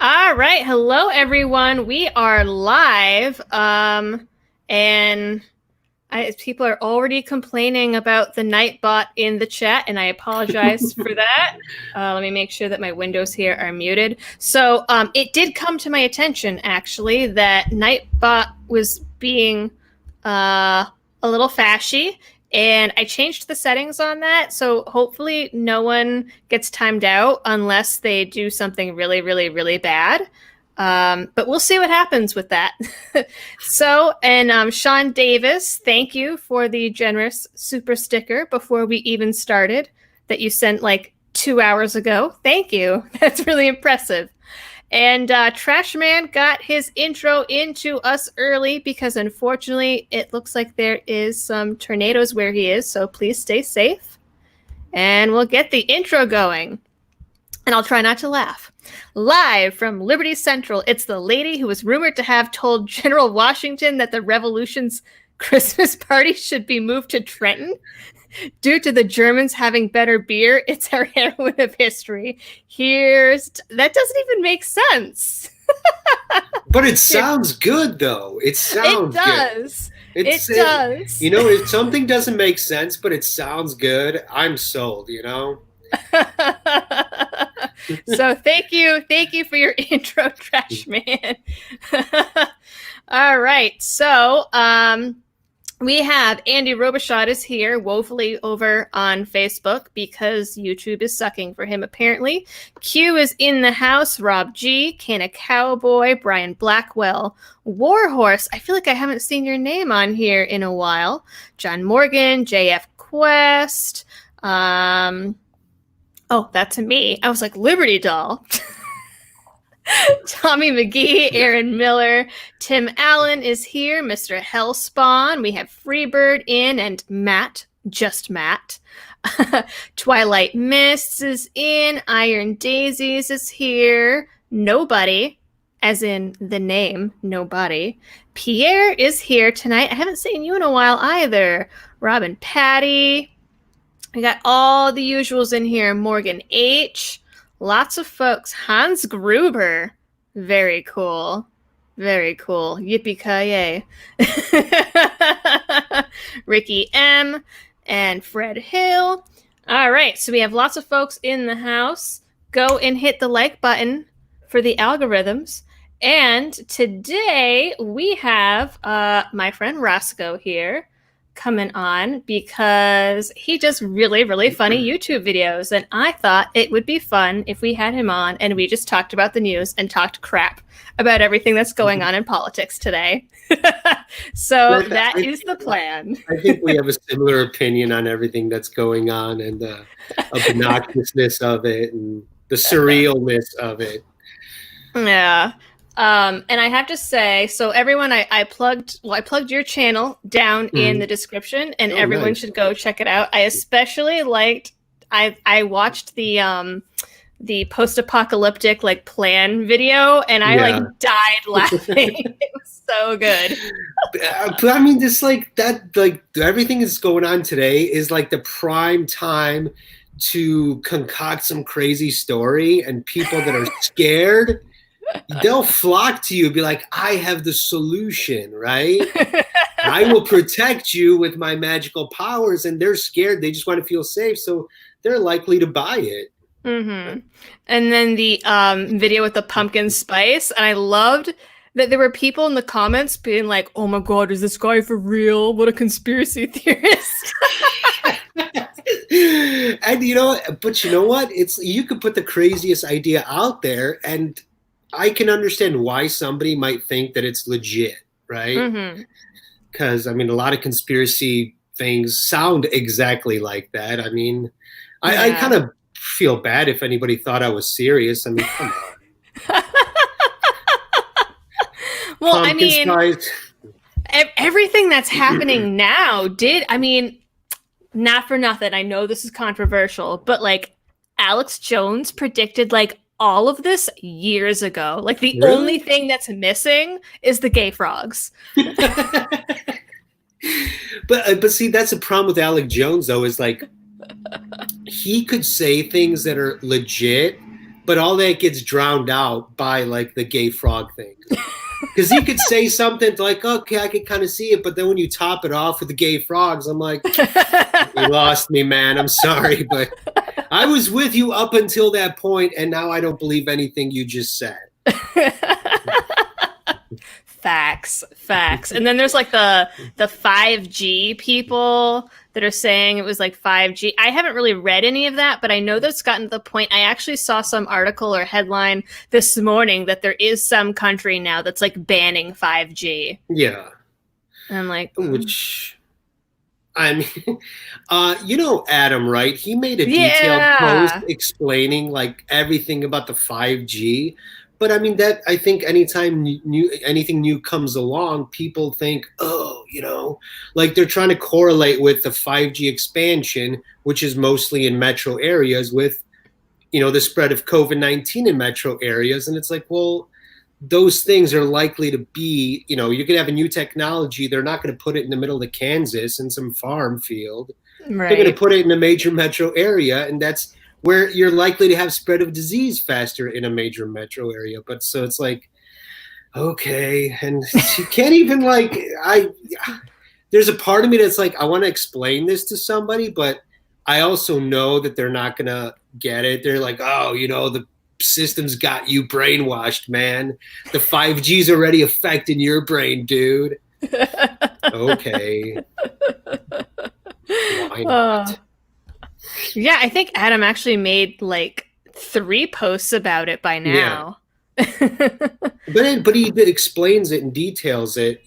All right. Hello, everyone. We are live. And people are already complaining about the Nightbot in the chat, and I apologize for that. Let me make sure that my windows here are muted. So it did come to my attention, actually, that Nightbot was being a little fashy, and I changed the settings on that. So hopefully no one gets timed out unless they do something really, really, really bad. But we'll see what happens with that. And Sean Davis, thank you for the generous super sticker before we even started that you sent like 2 hours ago. Thank you. That's really impressive. And Trashman got his intro into us early because unfortunately it looks like there is some tornadoes where he is, so please stay safe. And we'll get the intro going. And I'll try not to laugh. Live from Liberty Central, it's the lady who was rumored to have told General Washington that the Revolution's Christmas party should be moved to Trenton. Due to the Germans having better beer, it's our heroine of history. That doesn't even make sense. But it sounds good, though. It sounds does. Good. It does. You know, if something doesn't make sense, but it sounds good, I'm sold, you know? So thank you for your intro, Trash Man. All right, so we have Andy Robichaud is here, woefully over on Facebook because YouTube is sucking for him apparently. Q is in the house. Rob G, Can a Cowboy, Brian Blackwell, Warhorse. I feel like I haven't seen your name on here in a while. John Morgan, JF Quest. Oh, that's me. I was like, Liberty Doll. Tommy McGee, Aaron Miller, Tim Allen is here, Mr. Hellspawn. We have Freebird in and Matt, just Matt. Twilight Mists is in, Iron Daisies is here, Nobody, as in the name, Nobody. Pierre is here tonight. I haven't seen you in a while either. Robin Patty. We got all the usuals in here. Morgan H. Lots of folks. Hans Gruber. Very cool. Very cool. Yippee-ki-yay. Ricky M. and Fred Hill. All right. So we have lots of folks in the house. Go and hit the like button for the algorithms. And today we have my friend Roscoe here coming on because he does really, really funny YouTube videos. And I thought it would be fun if we had him on and we just talked about the news and talked crap about everything that's going on in politics today. So that is the plan. I think we have a similar opinion on everything that's going on and the obnoxiousness of it and the surrealness of it. Yeah. And I have to say, so everyone, I plugged your channel down in the description, and everyone should go check it out. I especially liked, I watched the post-apocalyptic like plan video, and I like died laughing. It was so good. But I mean, just like that, like everything that's going on today is like the prime time to concoct some crazy story, and people that are scared. They'll flock to you, be like, I have the solution, right? I will protect you with my magical powers, and they're scared. They just want to feel safe, so they're likely to buy it. Mm-hmm. And then the video with the pumpkin spice, and I loved that there were people in the comments being like, oh my god, is this guy for real? What a conspiracy theorist. And you know what? You could put the craziest idea out there, and I can understand why somebody might think that it's legit, right? Because, I mean, a lot of conspiracy things sound exactly like that. I mean, I kind of feel bad if anybody thought I was serious. I mean, come on. Well, I mean, everything that's happening now not for nothing, I know this is controversial, but like Alex Jones predicted like all of this years ago. Like the only thing that's missing is the gay frogs. But see, that's the problem with Alex Jones though, is like he could say things that are legit, but all that gets drowned out by like the gay frog thing. Because he could say something like, okay, I could kind of see it, but then when you top it off with the gay frogs, I'm like, you lost me, man. I'm sorry, but I was with you up until that point, and now I don't believe anything you just said. Facts. And then there's like the 5G people that are saying it was like 5G. I haven't really read any of that, but I know that's gotten to the point. I actually saw some article or headline this morning that there is some country now that's like banning 5G. Yeah. And I'm like, which, I mean, Adam, right? He made a detailed post explaining like everything about the 5G. But I mean, that I think anytime anything new comes along, people think, oh, like they're trying to correlate with the 5G expansion, which is mostly in metro areas, with, the spread of COVID-19 in metro areas. And it's like, well, those things are likely to be, you can have a new technology. They're not going to put it in the middle of Kansas in some farm field. right. They're going to put it in a major metro area. And that's where you're likely to have spread of disease faster in a major metro area. But so it's like, okay. And you can't even there's a part of me that's like, I want to explain this to somebody, but I also know that they're not going to get it. They're like, oh, the system's got you brainwashed, man. The 5G's already affecting your brain, dude. Okay. Why not? Yeah, I think Adam actually made like 3 posts about it by now. Yeah. but he explains it and details it,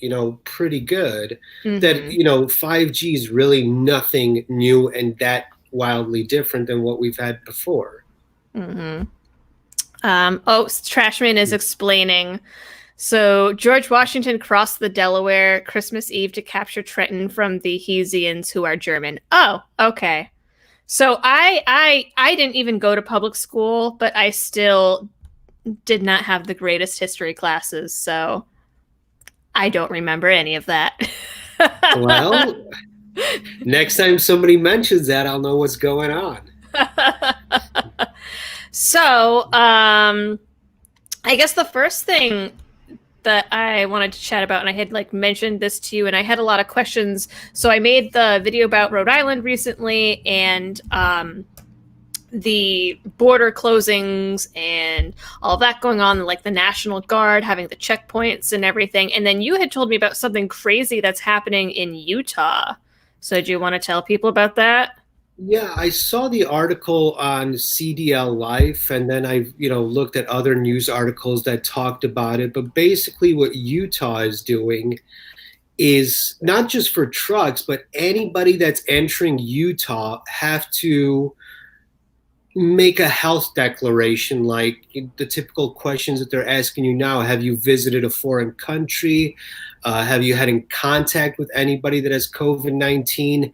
pretty good. Mm-hmm. That 5G is really nothing new and that wildly different than what we've had before. Mm-hmm. Trashman is explaining. So George Washington crossed the Delaware Christmas Eve to capture Trenton from the Hessians, who are German. Oh, okay. So I didn't even go to public school, but I still did not have the greatest history classes, so I don't remember any of that. Well, next time somebody mentions that, I'll know what's going on. So, I guess the first thing that I wanted to chat about, and I had mentioned this to you, and I had a lot of questions. So I made the video about Rhode Island recently, and the border closings and all that going on, like the National Guard having the checkpoints and everything. And then you had told me about something crazy that's happening in Utah. So do you want to tell people about that? Yeah, I saw the article on CDL Life, and then I, looked at other news articles that talked about it. But basically what Utah is doing is not just for trucks, but anybody that's entering Utah have to make a health declaration, like the typical questions that they're asking you now. Have you visited a foreign country? Have you had in contact with anybody that has COVID-19?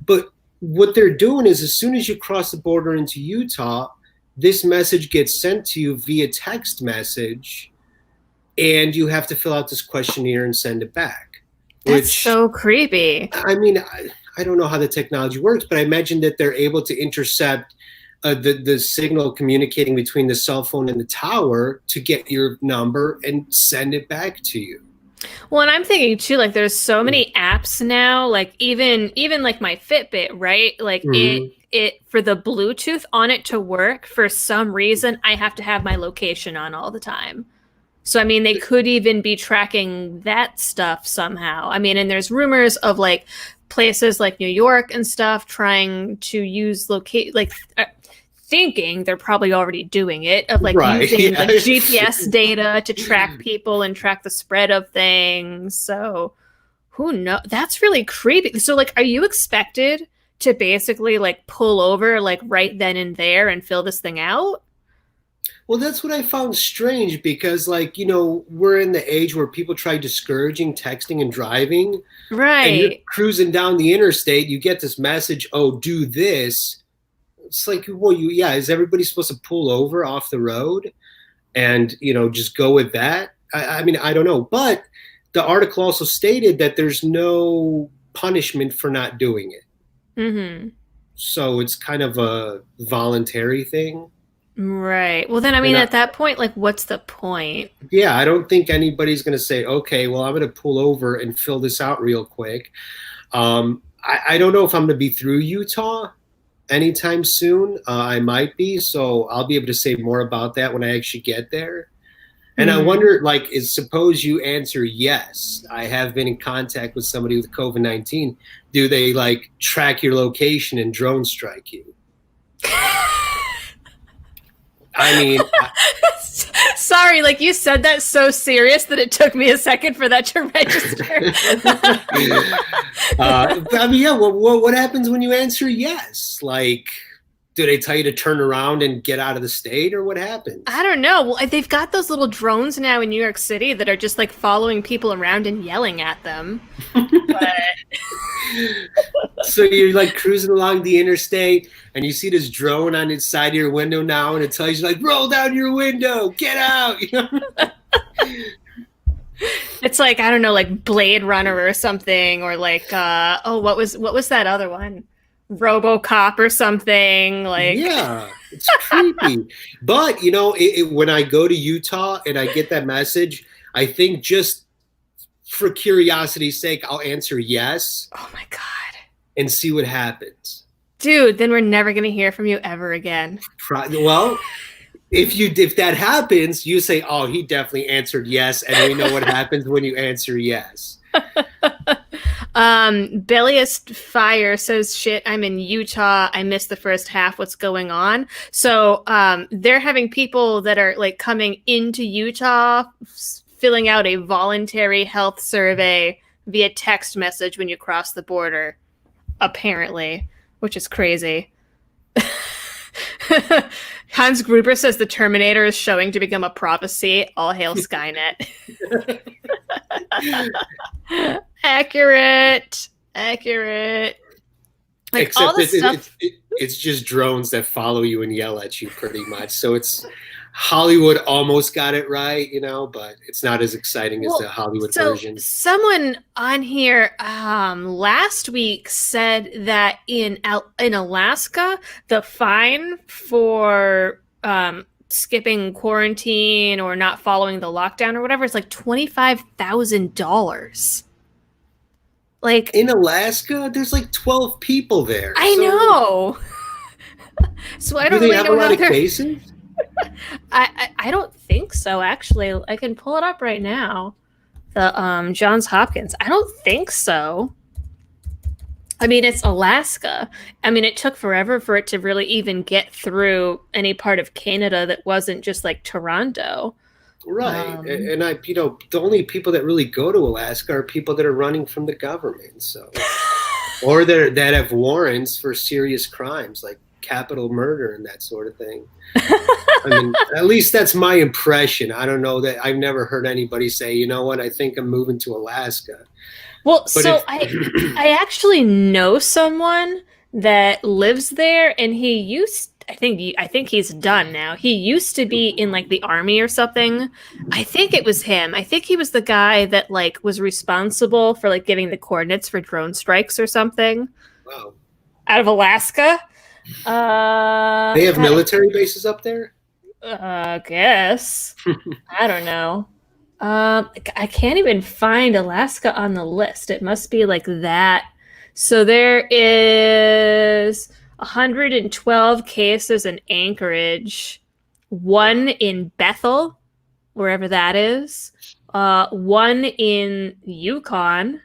But what they're doing is, as soon as you cross the border into Utah, this message gets sent to you via text message, and you have to fill out this questionnaire and send it back. That's so creepy. I mean, I don't know how the technology works, but I imagine that they're able to intercept the signal communicating between the cell phone and the tower to get your number and send it back to you. Well, and I'm thinking too, there's so many apps now, even my Fitbit, right? It for the Bluetooth on it to work, for some reason, I have to have my location on all the time. So, I mean, they could even be tracking that stuff somehow. I mean, and there's rumors of places like New York and stuff trying to use thinking they're probably already doing it, of using GPS data to track people and track the spread of things. So who knows? That's really creepy. So are you expected to basically pull over right then and there and fill this thing out? Well, that's what I found strange, because we're in the age where people try discouraging texting and driving. Right. And you're cruising down the interstate, you get this message, oh, do this. It's like, well, is everybody supposed to pull over off the road and, just go with that? I mean, I don't know. But the article also stated that there's no punishment for not doing it. Mm-hmm. So it's kind of a voluntary thing. Right. Well, then, I mean, And at that point, like, what's the point? yeah, I don't think anybody's going to say, okay, well, I'm going to pull over and fill this out real quick. I don't know if I'm going to be through Utah anytime soon. I might be, so I'll be able to say more about that when I actually get there. And I Hmm. wonder, like, suppose you answer yes, I have been in contact with somebody with COVID-19. Do they like track your location and drone strike you? I mean, Sorry, like you said that so serious that it took me a second for that to register. I mean, yeah. What happens when you answer yes? Like, do they tell you to turn around and get out of the state, or what I happens? don't know. Well, they've got those little drones now in New York City that are just like following people around and yelling at them. But So you're like cruising along the interstate, and you see this drone on its side of your window now, and it tells you like, "Roll down your window, get out." You know? it's like I don't know, like Blade Runner or something, or like oh, what was that other one? RoboCop or something. Like Yeah, it's creepy. But when I go to Utah and I get that message, I think just for curiosity's sake, I'll answer yes oh my god. and see what happens. Dude, then we're never gonna hear from you ever again. Well, if that happens, you say, "Oh, he definitely answered yes," and we know what happens when you answer yes. Belliest Fire says, shit, I'm in Utah. I missed the first half. What's going on? So, they're having people that are like coming into Utah, filling out a voluntary health survey via text message when you cross the border, apparently, which is crazy. Hans Gruber says the Terminator is showing to become a prophecy. All hail Skynet. Accurate. Accurate. Like Except all the stuff. it's just drones that follow you and yell at you pretty much. So it's Hollywood almost got it right, but it's not as exciting as the Well, Hollywood so version. someone on here last week said that in Alaska, the fine for skipping quarantine or not following the lockdown or whatever is like $25,000. Like In Alaska, there's like 12 people there. I So know. So I do don't they really have a know lot how of they're. cases? I don't think so. Actually, I can pull it up right now. The Johns Hopkins. I don't think so. I mean, it's Alaska. I mean, it took forever for it to really even get through any part of Canada that wasn't just like Toronto. Right. Um, And the only people that really go to Alaska are people that are running from the government. So, or that have warrants for serious crimes like capital murder and that sort of thing. I mean, at least that's my impression. I don't know that I've never heard anybody say, you know what, I think I'm moving to Alaska. well, But so if I actually know someone that lives there, and he used. I think he's done now. He used to be in like the army or something. I think it was him. I think he was the guy that like was responsible for like giving the coordinates for drone strikes or something wow, out of Alaska. they have God, military bases up there? guess. I don't know. I can't even find Alaska on the list. It must be like that. So there is 112 cases in Anchorage, one in Bethel, wherever that is, one in Yukon,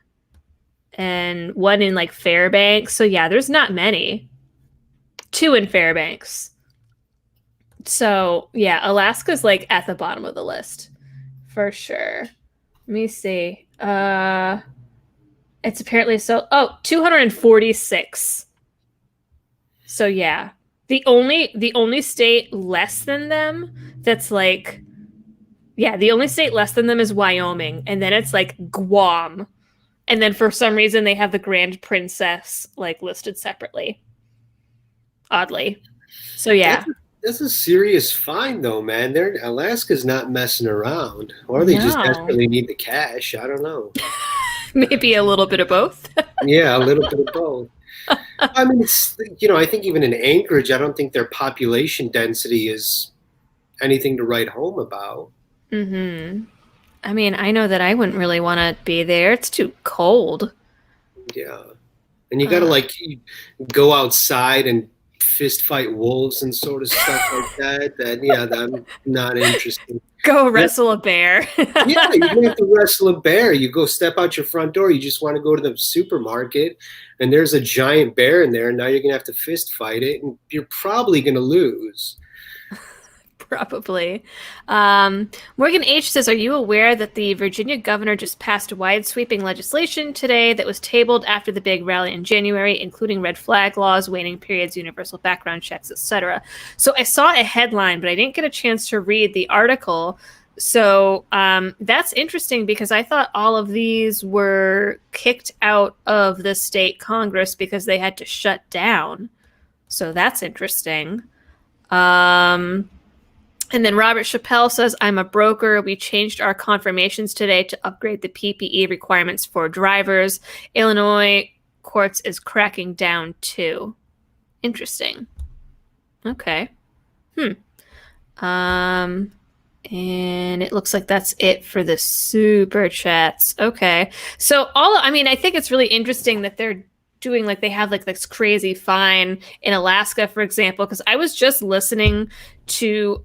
and one in like Fairbanks. So yeah, there's not many. Two in Fairbanks. So yeah, Alaska's like at the bottom of the list for sure. Let me see. It's apparently 246. So yeah. The only state less than them that's like the only state less than them is Wyoming, and then it's like Guam. And then for some reason they have the Grand Princess like listed separately. Oddly. So yeah. That's a serious fine, though, man. Alaska's not messing around, or they just No. desperately need the cash. I don't know. Maybe a little bit of both. Yeah, a little bit of both. I mean, it's, I think even in Anchorage, I don't think their population density is anything to write home about. Hmm. I mean, I know that I wouldn't really want to be there. It's too cold. Yeah. And you got to Uh, like go outside and fist fight wolves and sort of stuff like that. Yeah, I'm not interested. Go But wrestle a bear. yeah, you don't have to wrestle a bear. You go step out your front door. You just want to go to the supermarket, and there's a giant bear in there, and now you're gonna have to fist fight it, and you're probably gonna lose. Probably. Morgan H says, "Are you aware that the Virginia governor just passed wide-sweeping legislation today that was tabled after the big rally in January, including red flag laws, waiting periods, universal background checks, etc." So I saw a headline, but I didn't get a chance to read the article. So that's interesting because I thought all of these were kicked out of the state Congress because they had to shut down. So that's interesting. Um, and then Robert Chappelle says, I'm a broker. We changed our confirmations today to upgrade the PPE requirements for drivers. Illinois courts is cracking down too. Interesting. Okay. Um, and it looks like that's it for the super chats. Okay. So I mean, I think it's really interesting that they're doing like they have like this crazy fine in Alaska, for example, because I was just listening to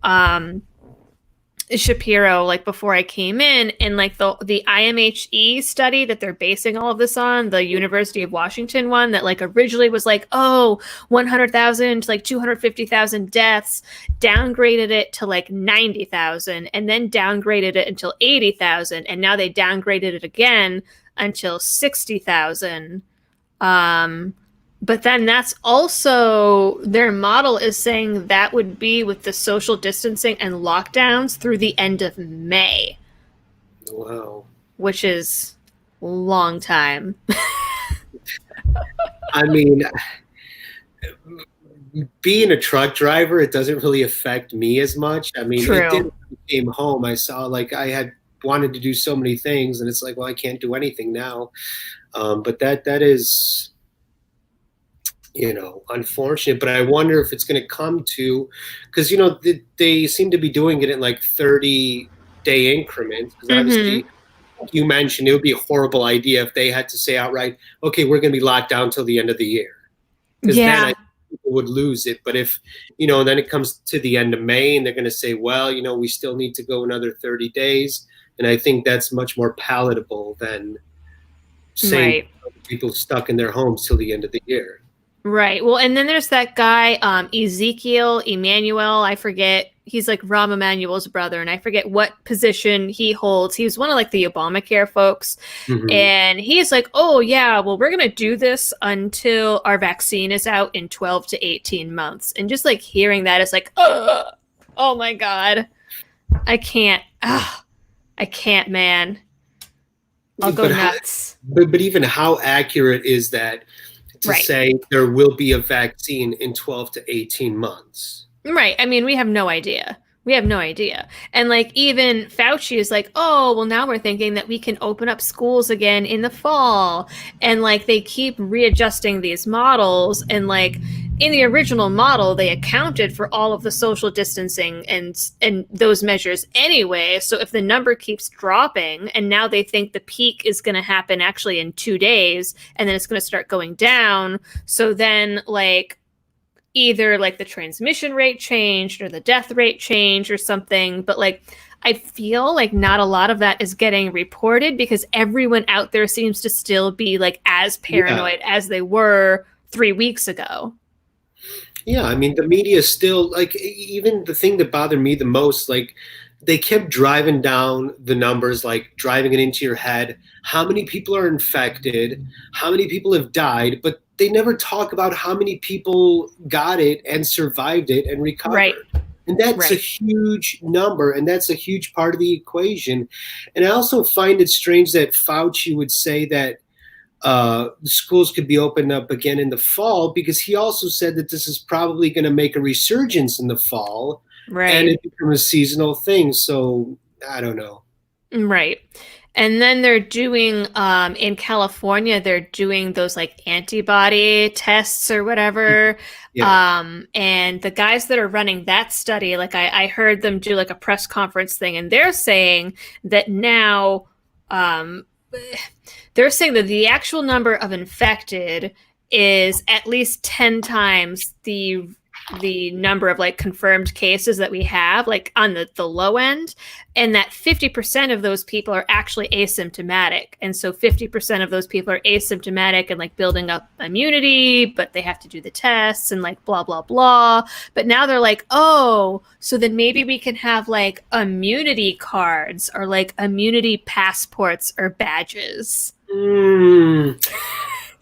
Shapiro like before I came in, and like the IMHE study that they're basing all of this on, the University of Washington one that like originally was like, oh, 100,000 to like 250,000 deaths, downgraded it to like 90,000 and then downgraded it until 80,000, and now they downgraded it again until 60,000. But then that's also their model is saying that would be with the social distancing and lockdowns through the end of May, Wow. which is a long time. I mean, being a truck driver, it doesn't really affect me as much. I mean, it did True. when I came home. I saw like I had wanted to do so many things, and it's like, well, I can't do anything now. But that is, unfortunate. But I wonder if it's going to come to, because they seem to be doing it in like 30-day increments. Because Mm-hmm. obviously, like you mentioned, it would be a horrible idea if they had to say outright, okay, we're going to be locked down till the end of the year, because then I Yeah. think people would lose it. But if then it comes to the end of May and they're going to say, well, we still need to go another 30 days, and I think that's much more palatable than saying Right. people stuck in their homes till the end of the year. Right. Well, and then there's that guy, Ezekiel Emmanuel. I forget. He's like Rahm Emanuel's brother, and I forget what position he holds. He was one of like the Obamacare folks. Mm-hmm. And he's like, oh, yeah, well, we're going to do this until our vaccine is out in 12 to 18 months. And just like hearing that is like, oh my God, I can't. I can't, man. I'll go But how, nuts. but even how accurate is that to Right. say there will be a vaccine in 12 to 18 months? Right. I mean, we have no idea. We have no idea. And like even Fauci is like, "Oh, well now we're thinking that we can open up schools again in the fall." And like they keep readjusting these models, and like in the original model they accounted for all of the social distancing and those measures anyway. So if the number keeps dropping and now they think the peak is going to happen actually in 2 days and then it's going to start going down, so then like either like the transmission rate changed or the death rate changed or something. But like I feel like not a lot of that is getting reported because everyone out there seems to still be like as Yeah. paranoid as they were 3 weeks ago. Yeah, I mean, the media is still like, even the thing that bothered me the most, like, they kept driving down the numbers, like driving it into your head. How many people are infected? How many people have died? But they never talk about how many people got it and survived it and Right. recovered. And that's a Right. huge number, and that's a huge part of the equation. And I also find it strange that Fauci would say that schools could be opened up again in the fall, because he also said that this is probably going to make a resurgence in the fall and Right. it becomes a seasonal thing. So I don't know. Right. And then they're doing in California, they're doing those like antibody tests or whatever. Yeah. And the guys that are running that study, like I heard them do like a press conference thing, and they're saying that now um, they're saying that the actual number of infected is at least 10 times the number of like confirmed cases that we have like on the low end, and that 50% of those people are actually asymptomatic, and so 50% of those people are asymptomatic and like building up immunity, but they have to do the tests and like blah blah blah. But now they're like, oh, so then maybe we can have like immunity cards or like immunity passports or badges. Mm,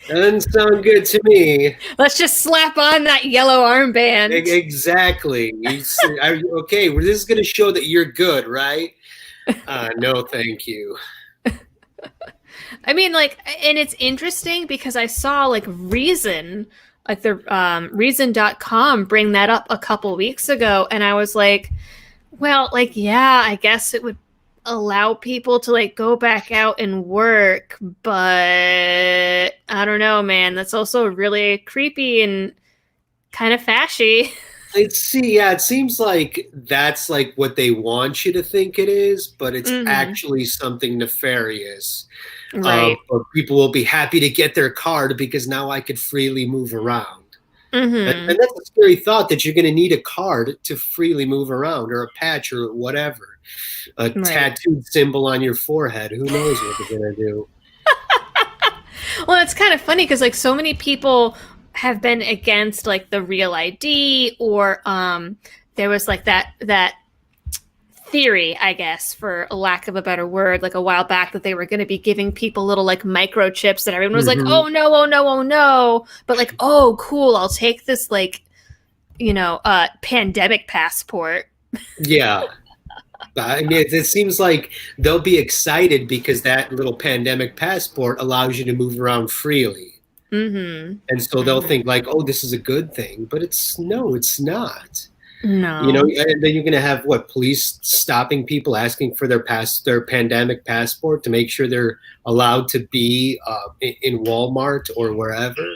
doesn't sound good to me. Let's just slap on that yellow armband. Exactly. Okay, well, this is going to show that you're good, right? No, thank you. I mean, like, and it's interesting because I saw like Reason, like the Reason.com bring that up a couple weeks ago. And I was like, well, like, yeah, I guess it would allow people to like go back out and work. But I don't know, man. That's also really creepy and kind of fashy. Yeah, it seems like that's like what they want you to think it is, but it's Mm-hmm. actually something nefarious. Right. But people will be happy to get their card because now I could freely move around. And Mm-hmm. that's a scary thought that you're going to need a card to freely move around or a patch or whatever. A Right. tattooed symbol on your forehead. Who knows what they're going to do? Well, it's kind of funny because like so many people have been against like the real ID, or there was like that theory, I guess, for a lack of a better word, like a while back that they were going to be giving people little like microchips, and everyone was like, Mm-hmm. "Oh no, oh no, oh no!" But like, "Oh, cool, I'll take this like pandemic passport." Yeah. I mean, it seems like they'll be excited because that little pandemic passport allows you to move around freely. Mm-hmm. And so they'll Mm-hmm. think like, oh, this is a good thing, but it's not. No. And then you're going to have what, police stopping people asking for their pandemic passport to make sure they're allowed to be in Walmart or wherever.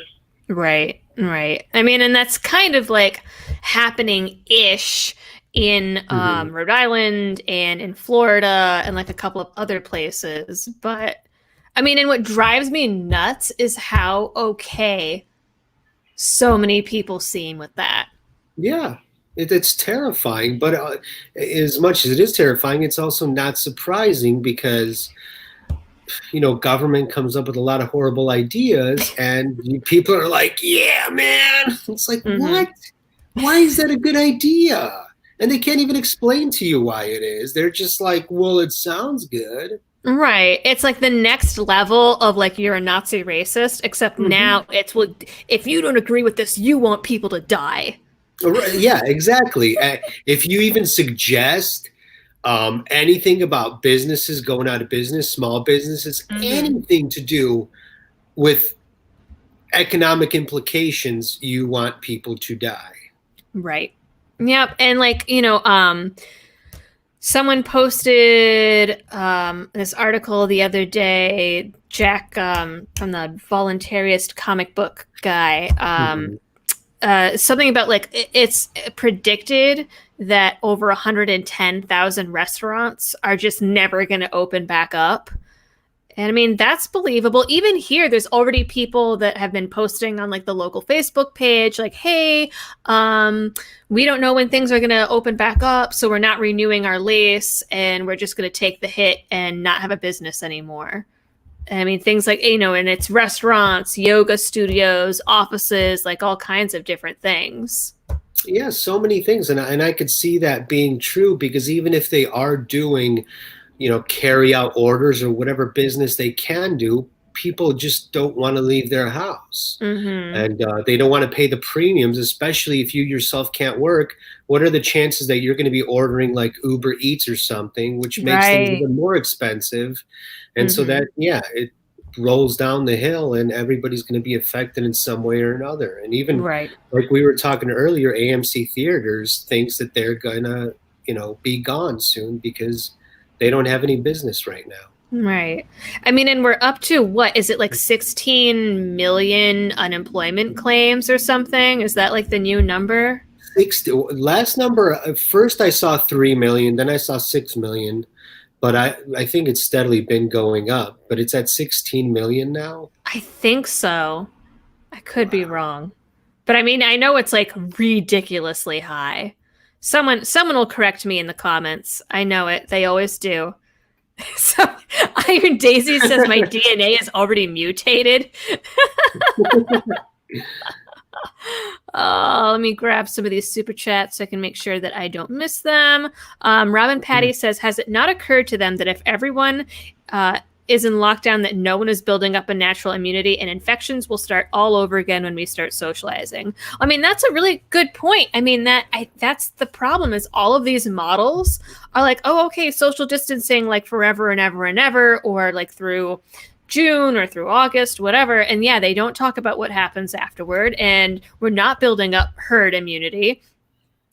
Right, right. I mean, and that's kind of like happening ish in Mm-hmm. Rhode Island and in Florida and like a couple of other places. But I mean, and what drives me nuts is how okay so many people seem with that. Yeah, it's terrifying, but as much as it is terrifying, it's also not surprising because government comes up with a lot of horrible ideas, and people are like, "Yeah, man." It's like, Hmm. what? Why is that a good idea? And they can't even explain to you why it is. They're just like, "Well, it sounds good." Right. It's like the next level of like you're a Nazi racist, except Mm-hmm. now it's well, if you don't agree with this, you want people to die. Yeah, exactly. If you even suggest anything about businesses going out of business, small businesses, Hmm. anything to do with economic implications, you want people to die. Right. Yep. And like, someone posted this article the other day, Jack from the voluntarist comic book guy, Mm-hmm. something about like it's predicted that over 110,000 restaurants are just never going to open back up. And I mean, that's believable. Even here, there's already people that have been posting on like the local Facebook page, like, hey, we don't know when things are going to open back up. So we're not renewing our lease and we're just going to take the hit and not have a business anymore. I mean, things like, and it's restaurants, yoga studios, offices, like all kinds of different things. Yeah, so many things, and I could see that being true because even if they are doing, carry out orders or whatever business they can do, people just don't want to leave their house. Mm-hmm. And they don't want to pay the premiums, especially if you yourself can't work. What are the chances that you're going to be ordering like Uber Eats or something, which makes things Right. even more expensive? And so Mm-hmm. that, yeah, it rolls down the hill and everybody's going to be affected in some way or another. And even Right. like we were talking earlier, AMC Theaters thinks that they're going to, be gone soon because they don't have any business right now. Right. I mean, and we're up to what is it like 16 million unemployment claims or something? Is that like the new number? 60, last number, first I saw 3 million, then I saw 6 million, but I think it's steadily been going up, but it's at 16 million now. I think so. I could be Wow. wrong. But I mean, I know it's like ridiculously high. Someone will correct me in the comments. I know it. They always do. So Iron Daisy says my DNA is already mutated. Let me grab some of these super chats so I can make sure that I don't miss them. Robin Patty says, has it not occurred to them that if everyone is in lockdown, that no one is building up a natural immunity and infections will start all over again when we start socializing? I mean, that's a really good point. I mean, that's the problem is all of these models are like, oh, okay, social distancing like forever and ever and ever, or like through June or through August, whatever. And yeah, they don't talk about what happens afterward. And we're not building up herd immunity,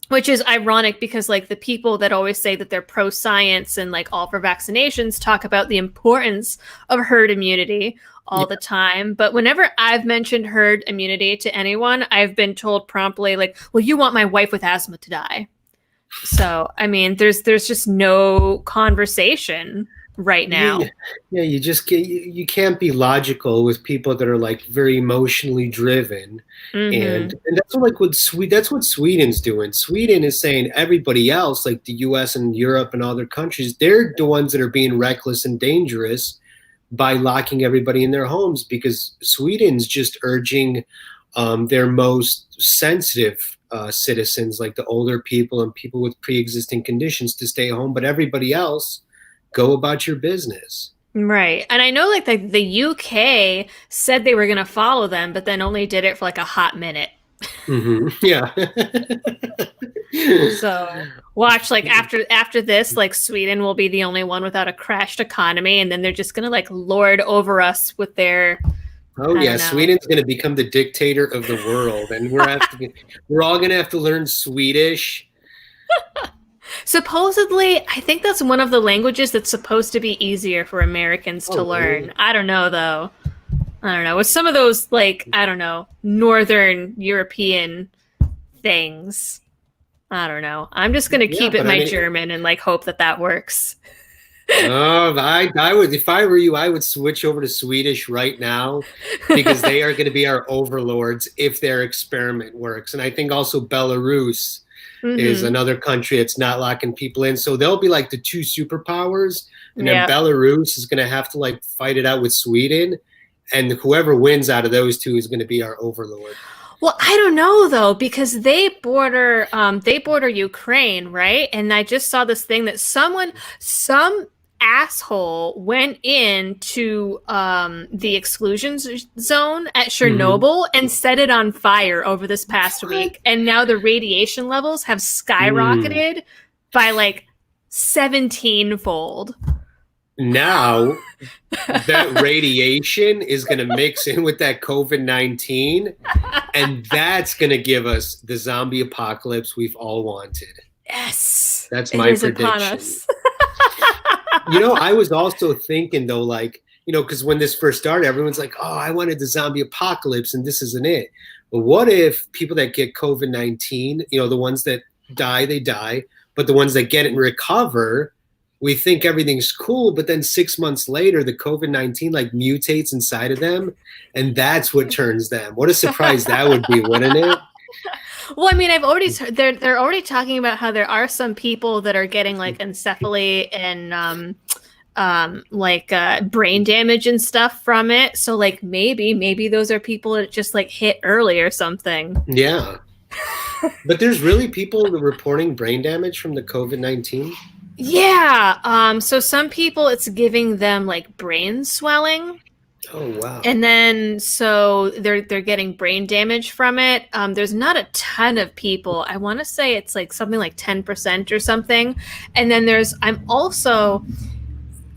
which is ironic because like the people that always say that they're pro science and like all for vaccinations talk about the importance of herd immunity all the time. But whenever I've mentioned herd immunity to anyone, I've been told promptly like, well, you want my wife with asthma to die. So, I mean, there's just no conversation right now. Yeah, you just you can't be logical with people that are like very emotionally driven, Mm-hmm. and that's what like that's what Sweden's doing. Sweden is saying everybody else, like the U.S. and Europe and other countries, they're the ones that are being reckless and dangerous by locking everybody in their homes because Sweden's just urging their most sensitive citizens, like the older people and people with pre-existing conditions, to stay home, but everybody else go about your business. Right. And I know like the UK said they were going to follow them, but then only did it for like a hot minute. Yeah. So watch like after this, like Sweden will be the only one without a crashed economy, and then they're just gonna like lord over us with their Oh I yeah, don't know. Sweden's going to become the dictator of the world, and we're all going to have to learn Swedish. Supposedly, I think that's one of the languages that's supposed to be easier for Americans to Oh learn. really? I don't know though. I don't know. With some of those like, I don't know, Northern European things. I don't know. I'm just gonna Yeah, keep it but I my mean, German and like hope that that works. I would if I were you, I would switch over to Swedish right now because they are going to be our overlords if their experiment works. And I think also Belarus is Mm-hmm. another country that's not locking people in. So they'll be like the two superpowers, and then Yeah. Belarus is going to have to like fight it out with Sweden, and whoever wins out of those two is going to be our overlord. Well, I don't know though because they border Ukraine, right? And I just saw this thing that some asshole went into the zone at Mm-hmm. Chernobyl and set it on fire over this past What? week. And now the radiation levels have Mm. skyrocketed by like 17-fold. Now that radiation is going to mix in with that COVID-19, and that's going to give us the zombie apocalypse we've all wanted. Yes, That's it my is upon prediction. us. I was also thinking though, like, because when this first started, everyone's like, oh, I wanted the zombie apocalypse and this isn't it. But what if people that get COVID-19, the ones that die, they die, but the ones that get it and recover, we think everything's cool, but then 6 months later, the COVID-19 like mutates inside of them, and that's what turns them. What a surprise that would be, wouldn't it? Well, I mean, I've already heard, they're already talking about how there are some people that are getting like encephaly and like brain damage and stuff from it. So like maybe those are people that just like hit early or something. Yeah. But there's really people reporting brain damage from the COVID-19. Yeah. So some people it's giving them like brain swelling. Oh wow. And then so they're getting brain damage from it. There's not a ton of people. I want to say it's like something like 10% or something. And then I'm also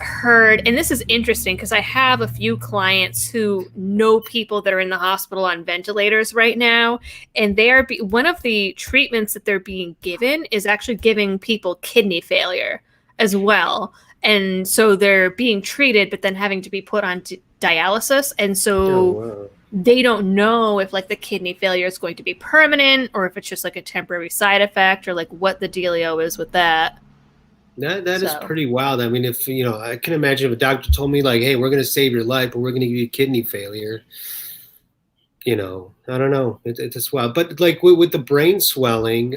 heard, and this is interesting because I have a few clients who know people that are in the hospital on ventilators right now, and one of the treatments that they're being given is actually giving people kidney failure as well. And so they're being treated, but then having to be put on dialysis. And Oh, so wow. they don't know if like the kidney failure is going to be permanent or if it's just like a temporary side effect or like what the dealio is with that. That is So pretty wild. I mean, if I can imagine if a doctor told me like, "Hey, we're going to save your life, but we're going to give you kidney failure." I don't know. It's just wild. But like with the brain swelling,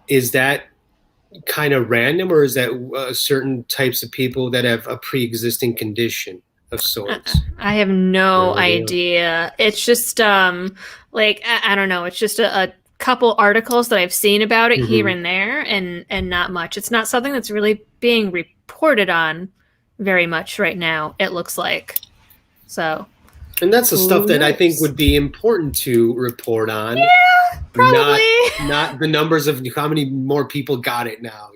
is that kind of random, or is that certain types of people that have a pre-existing condition of sorts? I have no No idea. idea. It's just like I don't know. It's just a couple articles that I've seen about it here Hmm. and there, and not much. It's not something that's really being reported on very much right now. It looks like so. And that's the stuff Who that I think knows? would be important to report on, Yeah, not probably. not the numbers of how many more people got it now.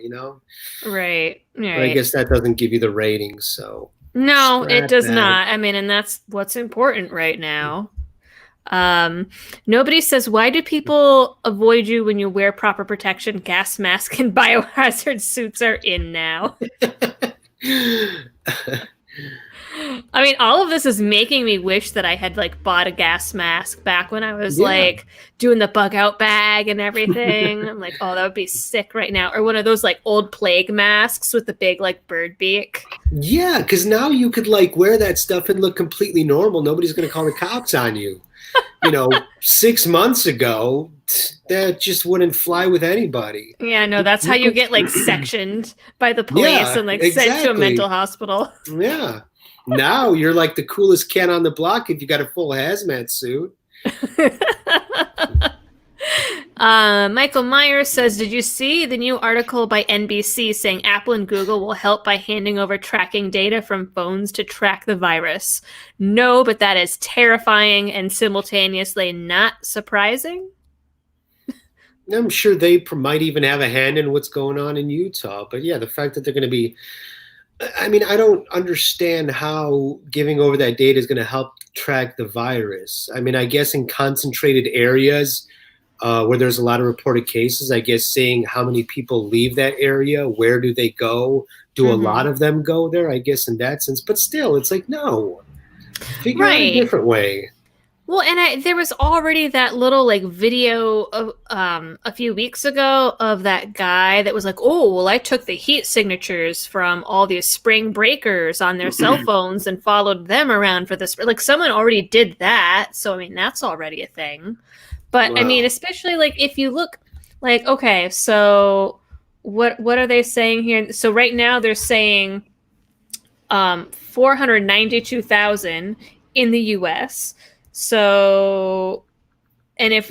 Right, But I right. guess that doesn't give you the ratings, so No, it scrap does that. not. I mean, and that's what's important right now. Um, Nobody says, why do people avoid you when you wear proper protection? Gas mask and biohazard suits are in now. I mean, all of this is making me wish that I had like bought a gas mask back when I was Yeah. like doing the bug out bag and everything. I'm like, oh, that would be sick right now. Or one of those like old plague masks with the big like bird beak. Yeah, because now you could like wear that stuff and look completely normal. Nobody's going to call the cops on you. 6 months ago, that just wouldn't fly with anybody. Yeah, no, that's how You you could, get like sectioned by the police yeah, and like sent to a mental exactly. hospital. Yeah. Now you're like the coolest cat on the block if you got a full hazmat suit. Michael Myers says, did you see the new article by NBC saying Apple and Google will help by handing over tracking data from phones to track the virus? No, but that is terrifying and simultaneously not surprising. I'm sure they might even have a hand in what's going on in Utah. But yeah, the fact that they're going to be, I mean, I don't understand how giving over that data is going to help track the virus. I mean, I guess in concentrated areas where there's a lot of reported cases, I guess seeing how many people leave that area, where do they go? Do a lot Mm-hmm. of them go there? I guess in that sense. But still, it's like, no, figure out a Right. different way. Well, and there was already that little like video of a few weeks ago of that guy that was like, "Oh, well, I took the heat signatures from all these spring breakers on their cell phones and followed them around for this." Like someone already did that, so I mean that's already a thing. But I mean, Wow. especially like if you look like okay, so what are they saying here? So right now they're saying 492,000 in the US. So, and if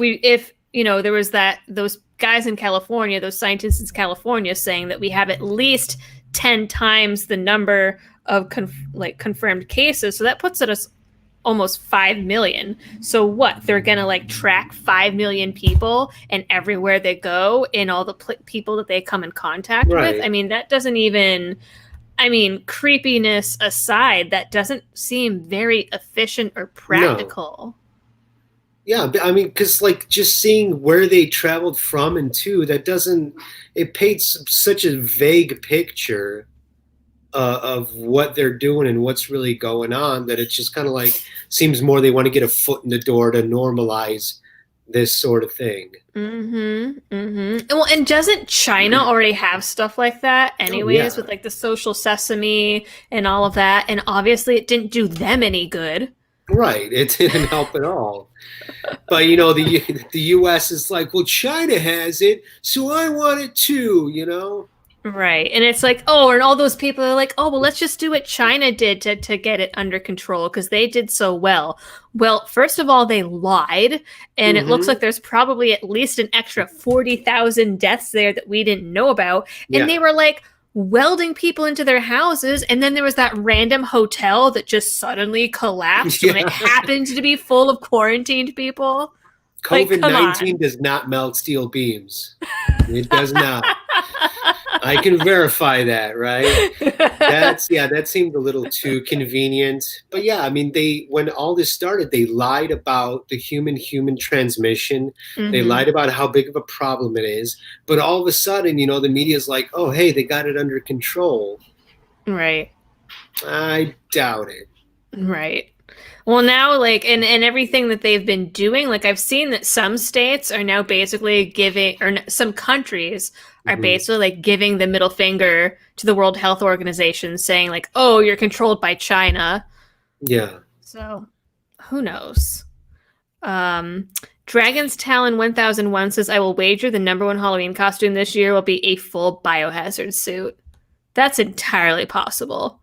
there was those guys in California, those scientists in California saying that we have at least 10 times the number of confirmed cases. So that puts it us almost 5 million. So what? They're going to like track 5 million people and everywhere they go and all the people that they come in contact with. I Right. mean, that doesn't even I mean, creepiness aside, that doesn't seem very efficient or No. practical. Yeah, I mean, because like just seeing where they traveled from and to, that doesn't, it paints such a vague picture of what they're doing and what's really going on that it's just kind of like seems more they want to get a foot in the door to normalize this sort of thing. Mm-hmm. Mm-hmm. Well, and doesn't China already have stuff like that Oh, anyways, yeah. with like the social sesame and all of that? And obviously it didn't do them any good. Right. It didn't help at all. But the US is like, well, China has it, so I want it too. Right. And it's like, oh, and all those people are like, oh, well, let's just do what China did to get it under control because they did so well. Well, first of all, they lied. And it looks Hmm. like there's probably at least an extra 40,000 deaths there that we didn't know about. And they Yeah. were like welding people into their houses. And then there was that random hotel that just suddenly collapsed when it Yeah. happened to be full of quarantined people. Like, COVID come 19 on. does not melt steel beams. It does not. I can verify that, right? That seemed a little too convenient. But yeah, I mean, when all this started, they lied about the human transmission. They Hmm. lied about how big of a problem it is. But all of a sudden, the media's like, oh, hey, they got it under control. Right. I doubt it. Right. Well, now, like, and everything that they've been doing, like, I've seen that some states are now basically giving, or some countries are Hmm. basically like giving the middle finger to the World Health Organization, saying, like, oh, you're controlled by China. Yeah. So, who knows? Um, Dragon's Talon 1001 says, I will wager the number one Halloween costume this year will be a full biohazard suit. That's entirely possible.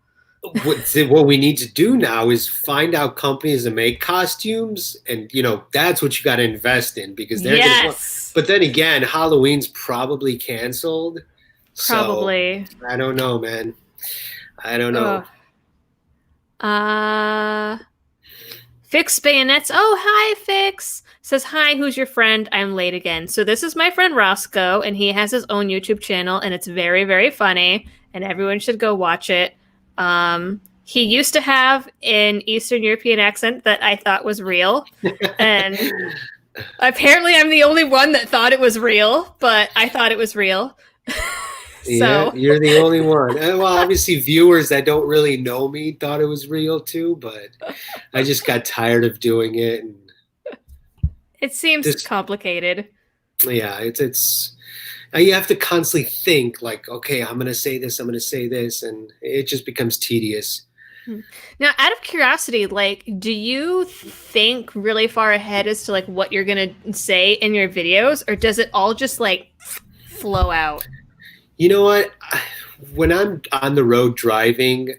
What we need to do now is find out companies that make costumes, and that's what you got to invest in because they're going to want. Yes, But then again, Halloween's probably canceled, so probably. I don't know, man. I don't know. Ugh. Uh, Fix Bayonets. Oh, hi, Fix. Says, hi, who's your friend? I'm late again. So this is my friend Roscoe, and he has his own YouTube channel, and it's very, very funny, and everyone should go watch it. He used to have an Eastern European accent that I thought was real, and apparently I'm the only one that thought it was real, but I thought it was real. Yeah, So you're the only one. Well, obviously, viewers that don't really know me thought it was real too, but I just got tired of doing it. And it seems this, complicated. yeah, it's you have to constantly think like, okay, I'm gonna say this, I'm gonna say this, and it just becomes tedious. Now, out of curiosity, like, do you think really far ahead as to like what you're gonna say in your videos, or does it all just like flow out? You know what? When I'm on the road driving,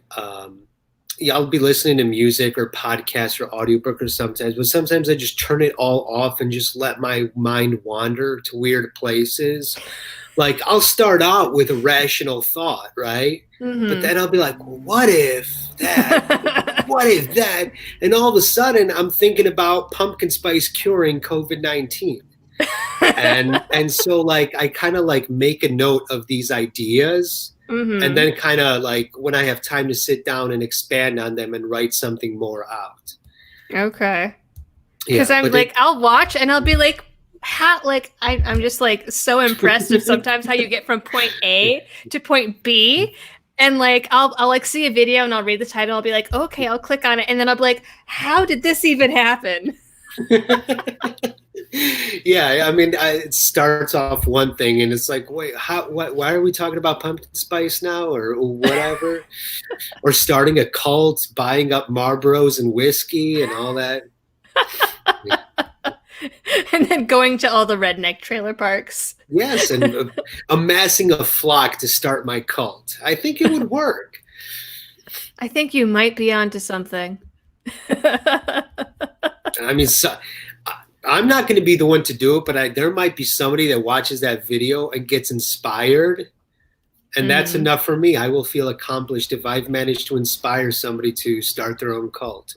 yeah, I'll be listening to music or podcast or audiobook or sometimes, but sometimes I just turn it all off and just let my mind wander to weird places. Like I'll start out with a rational thought, right? But Mm-hmm. then I'll be like, well, what if that? What if that? And all of a sudden I'm thinking about pumpkin spice curing COVID-19. And so like I kind of like make a note of these ideas and Mm-hmm. then kind of like when I have time to sit down and expand on them and write something more out. Okay. Because Yeah, I'm but it like, I'll watch and I'll be like, how? Like, I'm just like so impressed of sometimes how you get from point A to point B. And like, I'll like see a video and I'll read the title. I'll be like, okay, I'll click on it. And then I'll be like, how did this even happen? yeah, I mean, it starts off one thing, and it's like, wait, how? What? Why are we talking about pumpkin spice now, or whatever, or starting a cult, buying up Marlboros and whiskey and all that? And then going to all the redneck trailer parks. Yes, and amassing a flock to start my cult. I think it would work. I think you might be onto something. I mean, I'm not going to be the one to do it, but there might be somebody that watches that video and gets inspired. And that's Mm. enough for me. I will feel accomplished if I've managed to inspire somebody to start their own cult.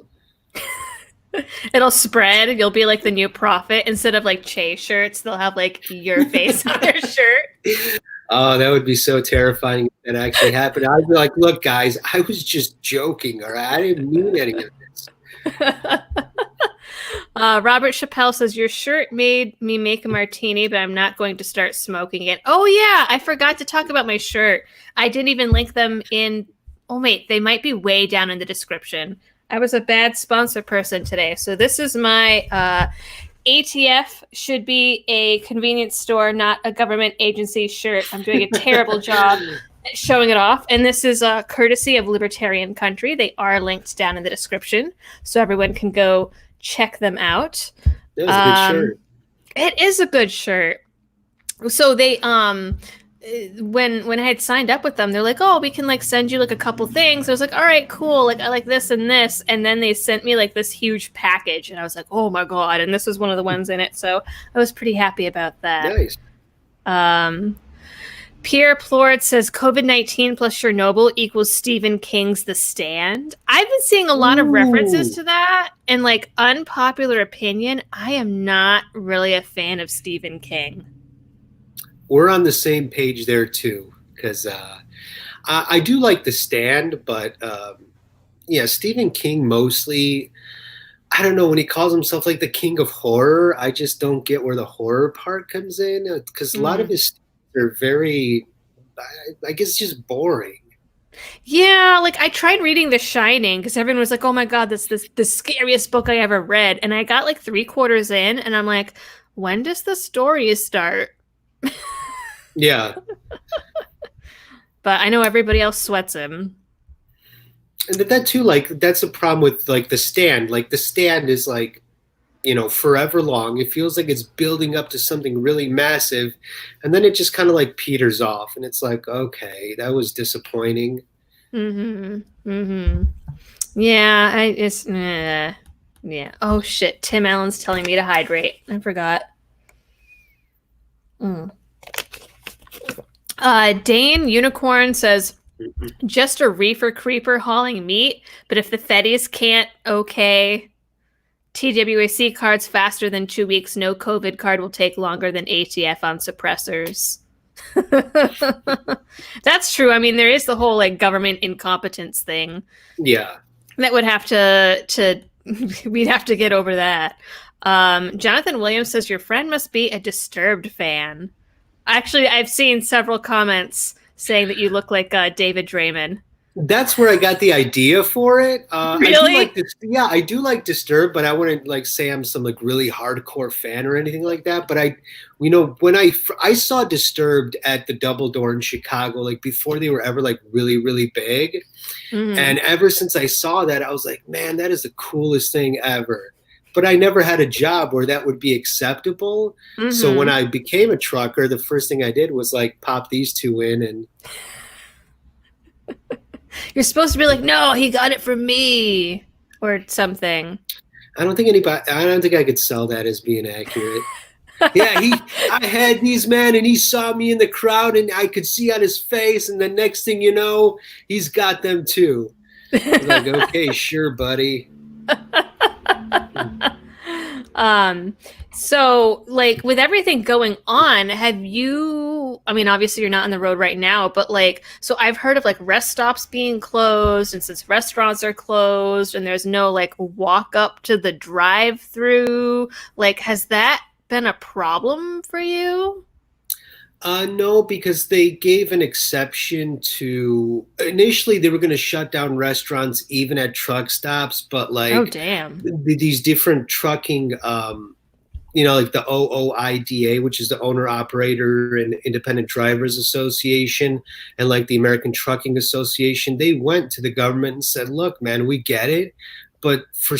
It'll spread. You'll be like the new prophet. Instead of like Che shirts, they'll have like your face on their shirt. Oh, that would be so terrifying if that actually happened. I'd be like, look, guys, I was just joking, all right? I didn't mean any of this. Robert Chappelle says, your shirt made me make a martini, but I'm not going to start smoking it. Oh, yeah. I forgot to talk about my shirt. I didn't even link them in. Oh, wait. They might be way down in the description. I was a bad sponsor person today. So this is my ATF should be a convenience store, not a government agency shirt. I'm doing a terrible job showing it off. And this is courtesy of Libertarian Country. They are linked down in the description, so everyone can go check them out. That was a good shirt. It is a good shirt. So they when I had signed up with them, they're like, "Oh, we can like send you like a couple things." I was like, "All right, cool. Like I like this and this." And then they sent me like this huge package, and I was like, "Oh my god!" And this was one of the ones in it, so I was pretty happy about that. Nice. Pierre Plord says COVID-19 plus Chernobyl equals Stephen King's The Stand. I've been seeing a lot of references to that, and like unpopular opinion, I am not really a fan of Stephen King. We're on the same page there too. because I do like The Stand, but yeah, Stephen King mostly. I don't know when he calls himself like the king of horror. I just don't get where the horror part comes in because a lot of Mm. his stories are very, I guess, just boring. Yeah, like I tried reading The Shining because everyone was like, "Oh my God, this the scariest book I ever read," and I got like three-quarters in, and I'm like, "When does the story start?" Yeah, But I know everybody else sweats him. and that too, like that's a problem with like The Stand. Like The Stand is like forever long. It feels like it's building up to something really massive, and then it just kind of like peters off, and it's like, okay, that was disappointing. Mm-hmm. Mm-hmm. Yeah, yeah. Oh shit, Tim Allen's telling me to hydrate. I forgot. Mm. Dane Unicorn says just a reefer creeper hauling meat, but if the Feddies can't okay TWAC cards faster than 2 weeks, no COVID card will take longer than ATF on suppressors. That's true. I mean, there is the whole like government incompetence thing Yeah. that would have to we'd have to get over that. Jonathan Williams says your friend must be a Disturbed fan. Actually, I've seen several comments saying that you look like David Draymond. That's where I got the idea for it. I do like Really? this. Yeah, I do like Disturbed, but I wouldn't like say I'm some like really hardcore fan or anything like that. But when I saw Disturbed at the Double Door in Chicago, like before they were ever like really really big, Mm-hmm. and ever since I saw that, I was like, man, that is the coolest thing ever. But I never had a job where that would be acceptable. So when Mm-hmm. I became a trucker, the first thing I did was like pop these two in and You're supposed to be like, no, he got it from me, or something. I don't think I could sell that as being accurate. Yeah, I had these men and he saw me in the crowd and I could see on his face and the next thing you know, he's got them too. I was like, okay, sure, buddy. um, so like with everything going on, have you, I mean, obviously you're not on the road right now, but like, so I've heard of like rest stops being closed, and since restaurants are closed and there's no like walk up to the drive through, like, has that been a problem for you? No, because they gave an exception to initially they were going to shut down restaurants even at truck stops, but Oh, like damn. these different trucking like the OOIDA, which is the Owner Operator and Independent Drivers Association, and like the American Trucking Association, they went to the government and said, look, man, we get it. But for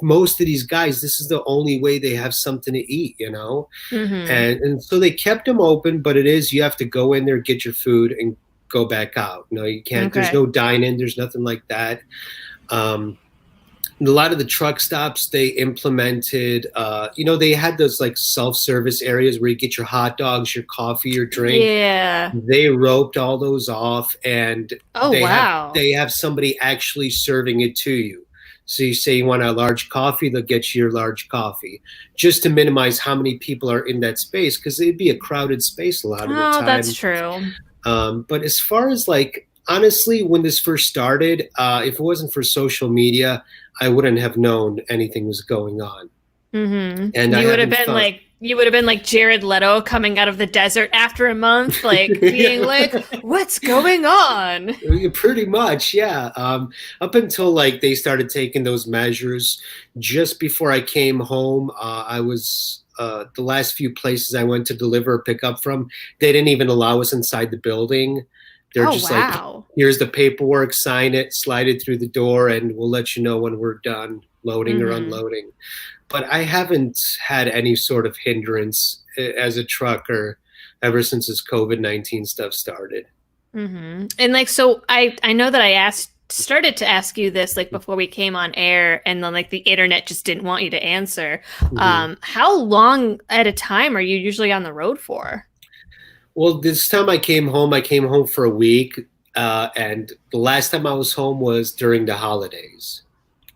most of these guys, this is the only way they have something to eat, Mm-hmm. and so they kept them open. But you have to go in there, get your food, and go back out. You can't. There's Okay. no dine-in. There's nothing like that. Um, a lot of the truck stops they implemented they had those like self-service areas where you get your hot dogs, your coffee, your drink. Yeah. They roped all those off and Oh, wow. they have somebody actually serving it to you. So you say you want a large coffee, they'll get you your large coffee, just to minimize how many people are in that space, because it'd be a crowded space a lot of the Oh, that's time. true. But as far as like, honestly, when this first started, if it wasn't for social media, I wouldn't have known anything was going on. And Mm-hmm. I haven't found. You would have been like Jared Leto coming out of the desert after a month, like being like, "What's going on?" Pretty much, yeah. Up until like they started taking those measures, just before I came home, I was the last few places I went to deliver or pick up from, they didn't even allow us inside the building. They're Oh, just like, wow. here's the paperwork, sign it, slide it through the door, and we'll let you know when we're done loading or Mm-hmm. unloading. But I haven't had any sort of hindrance as a trucker ever since this COVID-19 stuff started. Mm-hmm. And like, so I know that I asked started to ask you this like before we came on air, and then like the internet just didn't want you to answer. Mhm. How long at a time are you usually on the road for? Well, this time I came home for a week. And the last time I was home was during the holidays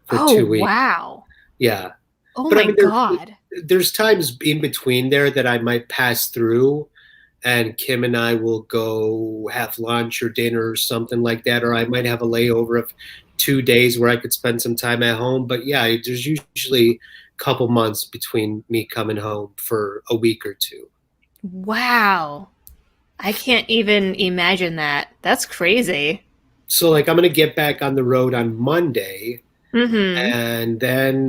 for Oh, 2 weeks. wow. Yeah. Oh But I my mean, God. there's times in between there that I might pass through and Kim and I will go have lunch or dinner or something like that. Or I might have a layover of 2 days where I could spend some time at home. But yeah, there's usually a couple months between me coming home for a week or two. Wow. I can't even imagine that. That's crazy. So like I'm gonna get back on the road on Monday, Mm-hmm. and then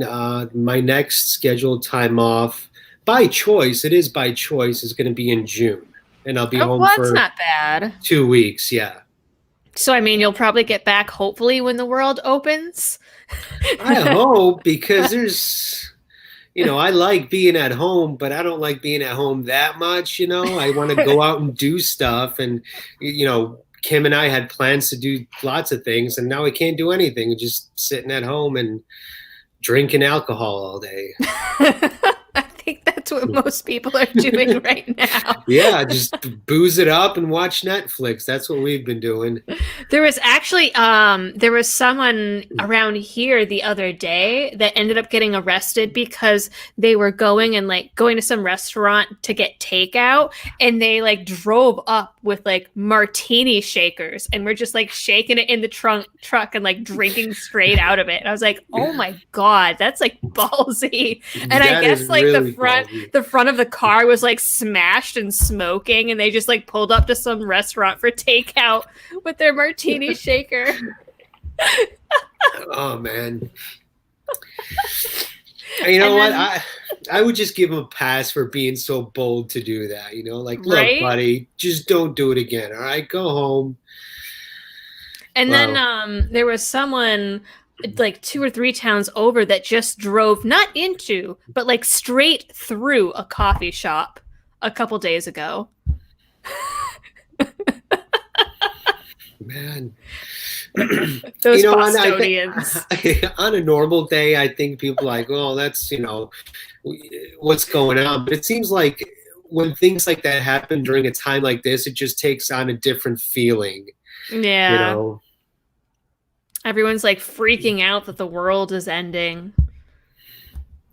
my next scheduled time off by choice, it is by choice, is going to be in June, and I'll be Oh, home well, that's for not bad. 2 weeks. Yeah, So, I mean, you'll probably get back hopefully when the world opens. I hope, because I like being at home, but I don't like being at home that much. I want to go out and do stuff, and Kim and I had plans to do lots of things, and now we can't do anything. We're just sitting at home and drinking alcohol all day. I think that's what most people are doing right now. Yeah, just booze it up and watch Netflix. That's what we've been doing. There was actually there was someone around here the other day that ended up getting arrested because they were going to some restaurant to get takeout, and they like drove up with like martini shakers and were just like shaking it in the truck and like drinking straight out of it. And I was like, "Oh my god, that's like ballsy." And I That guess is like really ballsy. the front of the car was like smashed and smoking, and they just like pulled up to some restaurant for takeout with their martini shaker. Oh man. You know what? I would just give him a pass for being so bold to do that. Like, look, Right? buddy, just don't do it again. All right, go home. And then Well, there was someone like 2 or 3 towns over that just drove not into, but like straight through a coffee shop a couple days ago. man. Those On, Bostonians. on a normal day, I think people are like, oh, that's, what's going on. But it seems like when things like that happen during a time like this, it just takes on a different feeling, you Yeah. know? Everyone's like freaking out that the world is ending.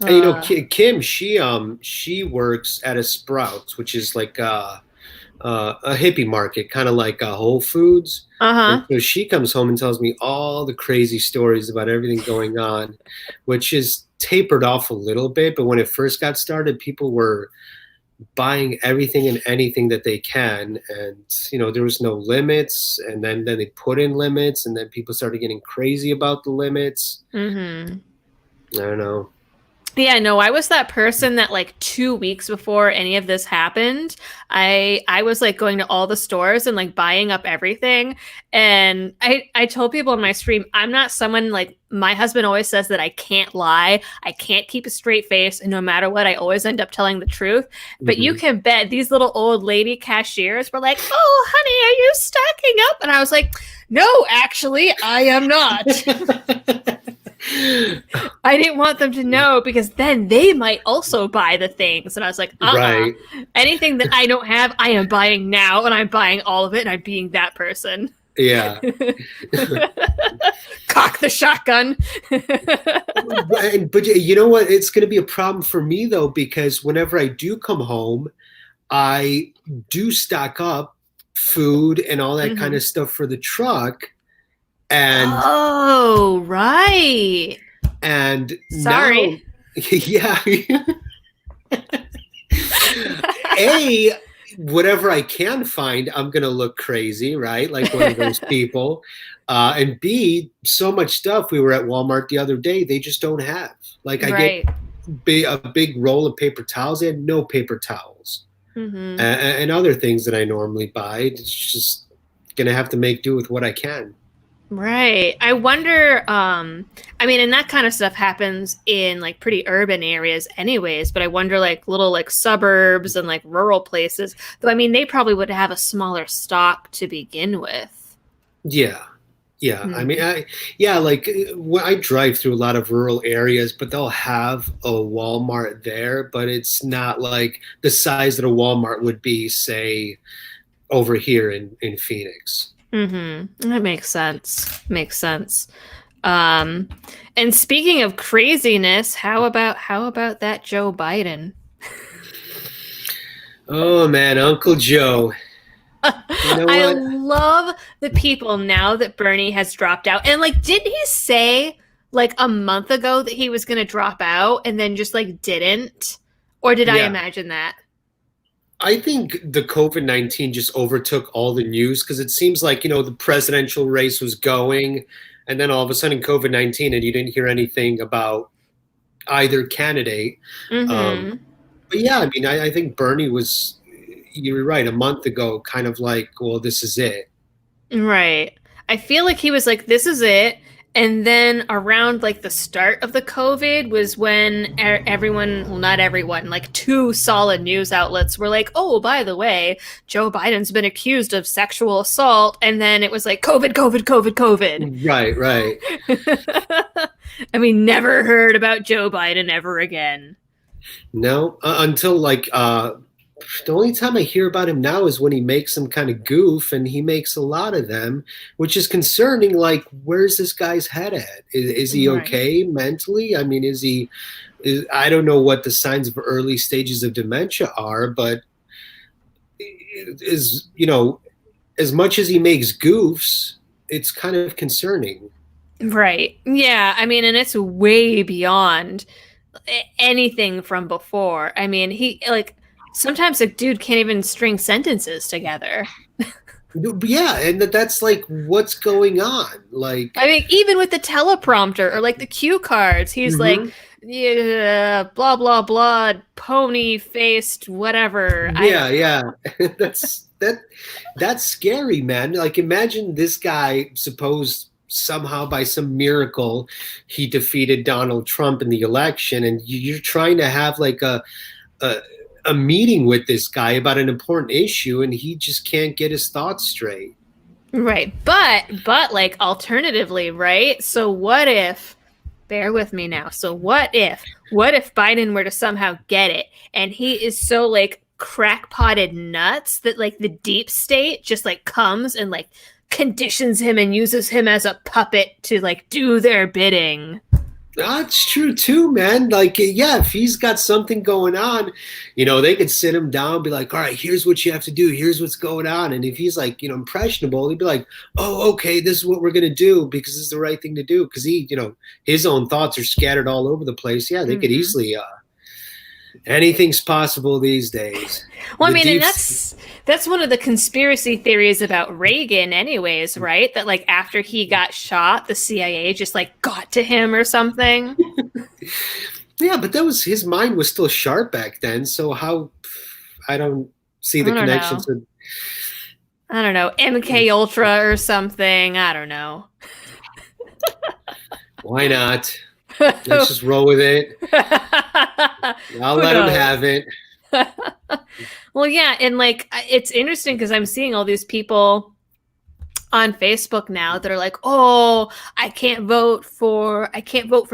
And, Uh Kim, she works at a Sprouts, which is like a hippie market, kind of like Whole Foods. And huh. so she comes home and tells me all the crazy stories about everything going on, which is tapered off a little bit. But when it first got started, people were buying everything and anything that they can, and there was no limits. And then they put in limits, and then people started getting crazy about the limits. Mm-hmm. I don't know. Yeah, no, I was that person that like 2 weeks before any of this happened, I was like going to all the stores and like buying up everything. And I told people in my stream, I'm not someone like my husband always says that I can't lie. I can't keep a straight face, and no matter what, I always end up telling the truth. But you Mhm. can bet these little old lady cashiers were like, "Oh, honey, are you stocking up?" And I was like, "No, actually, I am not." I didn't want them to know because then they might also buy the things. And I was like, Right. anything that I don't have, I am buying now, and I'm buying all of it, and I'm being that person. Yeah. Cock the shotgun. But you know what? It's going to be a problem for me though, because whenever I do come home, I do stock up food and all that kind Mhm. of stuff for the truck. And Oh, right. now, Sorry. yeah, A, whatever I can find, I'm gonna look crazy, right? Like one of those people. And B, so much stuff. We were at Walmart the other day, they just don't have. Like I get Right. a big roll of paper towels, they had no paper towels. Hmm. And other things that I normally buy. It's just gonna have to make do with what I can. Right. I wonder, I mean, and that kind of stuff happens in like pretty urban areas anyways, but I wonder like little like suburbs and like rural places, though I mean they probably would have a smaller stock to begin with. Yeah. Yeah, I mean, Hmm. yeah, like when I drive through a lot of rural areas, but they'll have a Walmart there, but it's not like the size that a Walmart would be, say, over here in Phoenix. That makes sense. Makes sense. Um, and speaking of craziness, how about that Joe Biden? Oh man, Uncle Joe. You know I what? love the people now that Bernie has dropped out. And like, didn't he say like a month ago that he was going to drop out and then just like didn't? Or did I Yeah. imagine that? I think the COVID-19 just overtook all the news because it seems like, the presidential race was going, and then all of a sudden COVID-19, and you didn't hear anything about either candidate. Um, Mm-hmm. but yeah, I mean, I think Bernie was, you were right, a month ago, kind of like, well, this is it. Right. I feel like he was like, this is it. And then around like the start of the COVID was when everyone, well, not everyone, like two solid news outlets were like, oh, by the way, Joe Biden's been accused of sexual assault. And then it was like, COVID, COVID, COVID, Right, right. COVID. And we never heard about Joe Biden ever again. No, until like the only time I hear about him now is when he makes some kind of goof, and he makes a lot of them, which is concerning. Like, where's this guy's head at? Is he Right. okay mentally? I mean, I don't know what the signs of early stages of dementia are, but is, as much as he makes goofs, it's kind of concerning. Right. Yeah. I mean, and it's way beyond anything from before. I mean, he like sometimes a dude can't even string sentences together. Yeah, and that's like what's going on. Like, I mean, even with the teleprompter or like the cue cards, he's like, mhm. yeah, blah blah blah, pony faced, whatever. I Yeah, don't know. yeah. That's scary, man. Like, imagine this guy, suppose somehow by some miracle he defeated Donald Trump in the election, and you're trying to have like a a meeting with this guy about an important issue, and he just can't get his thoughts straight. Right. But like alternatively, right? So what if bear with me now. So what if Biden were to somehow get it and he is so like crackpotted nuts that like the deep state just like comes and like conditions him and uses him as a puppet to like do their bidding. That's true too, man. Like, yeah, if he's got something going on, they could sit him down, and be like, all right, here's what you have to do. Here's what's going on. And if he's like, impressionable, he'd be like, oh, okay, this is what we're going to do because this is the right thing to do. Because his own thoughts are scattered all over the place. Yeah, they could Mm-hmm. easily, anything's possible these days. Well, I The mean, and deep, that's one of the conspiracy theories about Reagan, anyways, right? That like after he got shot, the CIA just like got to him or something. yeah, but his mind was still sharp back then. So how, I don't see I the don't know. connections with. I don't know, MK Ultra or something. I don't know. Why not? Let's just roll with it. I'll Who let him knows? have it. Well, yeah, and like it's interesting because I'm seeing all these people on Facebook now that are like, "Oh, I can't vote for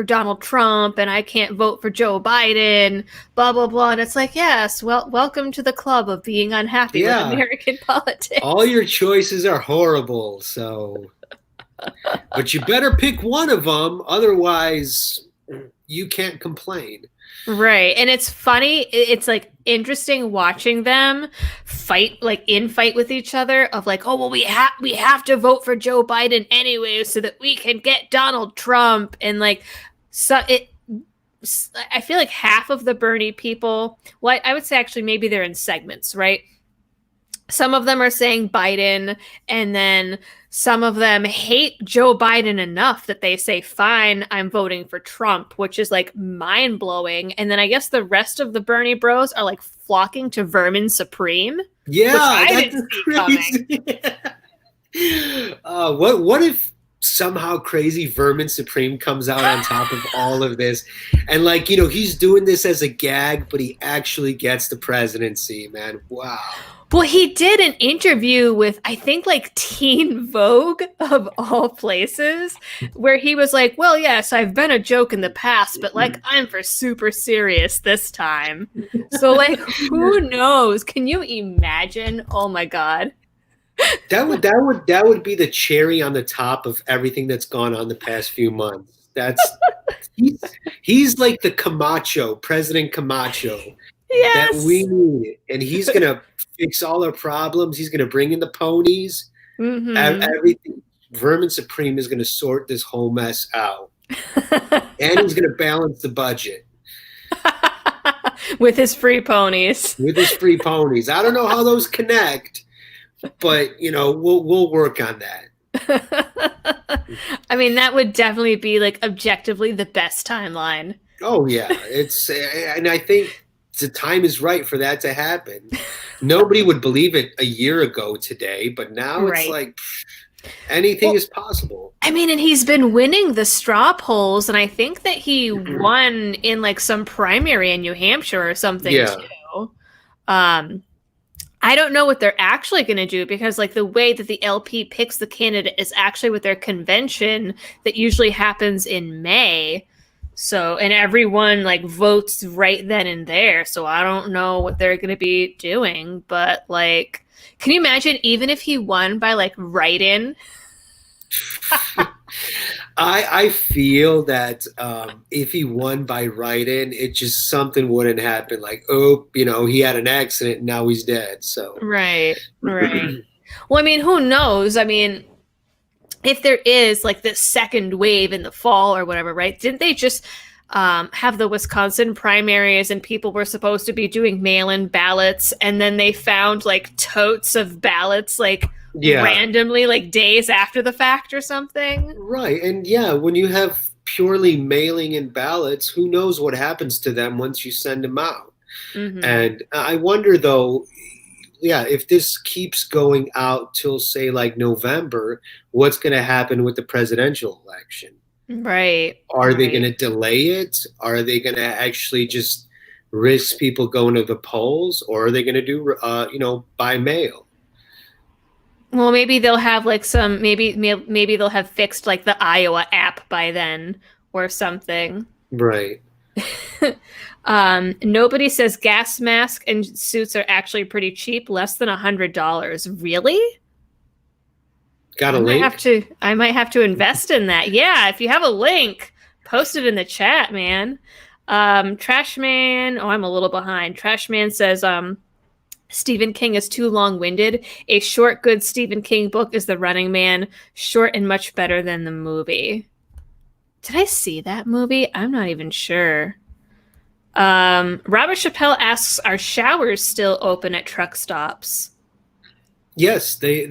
Donald Trump and I can't vote for Joe Biden, blah blah blah." And it's like, "Yes, well, welcome to the club of being unhappy with Yeah, American all politics." your choices are horrible. So, but you better pick one of them. Otherwise, you can't complain. Right. And it's funny. It's like interesting watching them fight, like fight with each other of like, oh, well, we have to vote for Joe Biden anyway so that we can get Donald Trump. And like, so I feel like half of the Bernie people, well, I would say actually maybe they're in segments, right? Some of them are saying Biden, and then some of them hate Joe Biden enough that they say, fine, I'm voting for Trump, which is like mind blowing. And then I guess the rest of the Bernie bros are like flocking to Vermin Supreme, which Yeah, I that's didn't see coming. crazy. What if somehow crazy Vermin Supreme comes out on top of all of this, and like he's doing this as a gag, but he actually gets the presidency, man. Wow. Well, he did an interview with, I think, like Teen Vogue of all places, where he was like, well, yes, I've been a joke in the past, but like, I'm for super serious this time. So, like, who knows? Can you imagine? Oh my God. That would be the cherry on the top of everything that's gone on the past few months. He's, he's like the Camacho, President Camacho. that we Yes. need. And he's going to fix all our problems. He's going to bring in the ponies. Mm-hmm. Everything. Vermin Supreme is going to sort this whole mess out. And he's going to balance the budget With his free ponies. with his free ponies. I don't know how those connect, but we'll work on that. I mean, that would definitely be like objectively the best timeline. Oh yeah, and I think the time is right for that to happen. Nobody would believe it a year ago today, but now it's Right. like anything Well, is possible. I mean, and he's been winning the straw polls, and I think that he won in like some primary in New Hampshire or something Yeah, too. Um, I don't know what they're actually going to do because, like, the way that the LP picks the candidate is actually with their convention that usually happens in May. So, and everyone like votes right then and there. So, I don't know what they're going to be doing, but like, can you imagine even if he won by like write in? I feel that if he won by write-in, it just something wouldn't happen. Like, oh, he had an accident and now he's dead. So, Right, right. Well, I mean, who knows? I mean, if there is like this second wave in the fall or whatever, right? Didn't they just have the Wisconsin primaries and people were supposed to be doing mail-in ballots, and then they found like totes of ballots like yeah, randomly like days after the fact or something? right. And yeah, when you have purely mailing in ballots, who knows what happens to them once you send them out? Mm-hmm. And I wonder though, yeah, if this keeps going out till say like November, what's going to happen with the presidential election? Right, Are they going right. to delay it? Are they going to actually just risk people going to the polls, or are they going to do, by mail? Well, maybe they'll have like some maybe they'll have fixed like the Iowa app by then or something. Right. Nobody says gas mask and suits are actually pretty cheap, less than $100. Really? Got I a might have link? to. I might have to invest in that. Yeah, if you have a link, post it in the chat, man. Trashman. Oh, I'm a little behind. Trashman says, Stephen King is too long-winded. A short, good Stephen King book is The Running Man. Short and much better than the movie. Did I see that movie? I'm not even sure. Robert Chappelle asks, "Are showers still open at truck stops?" Yes, they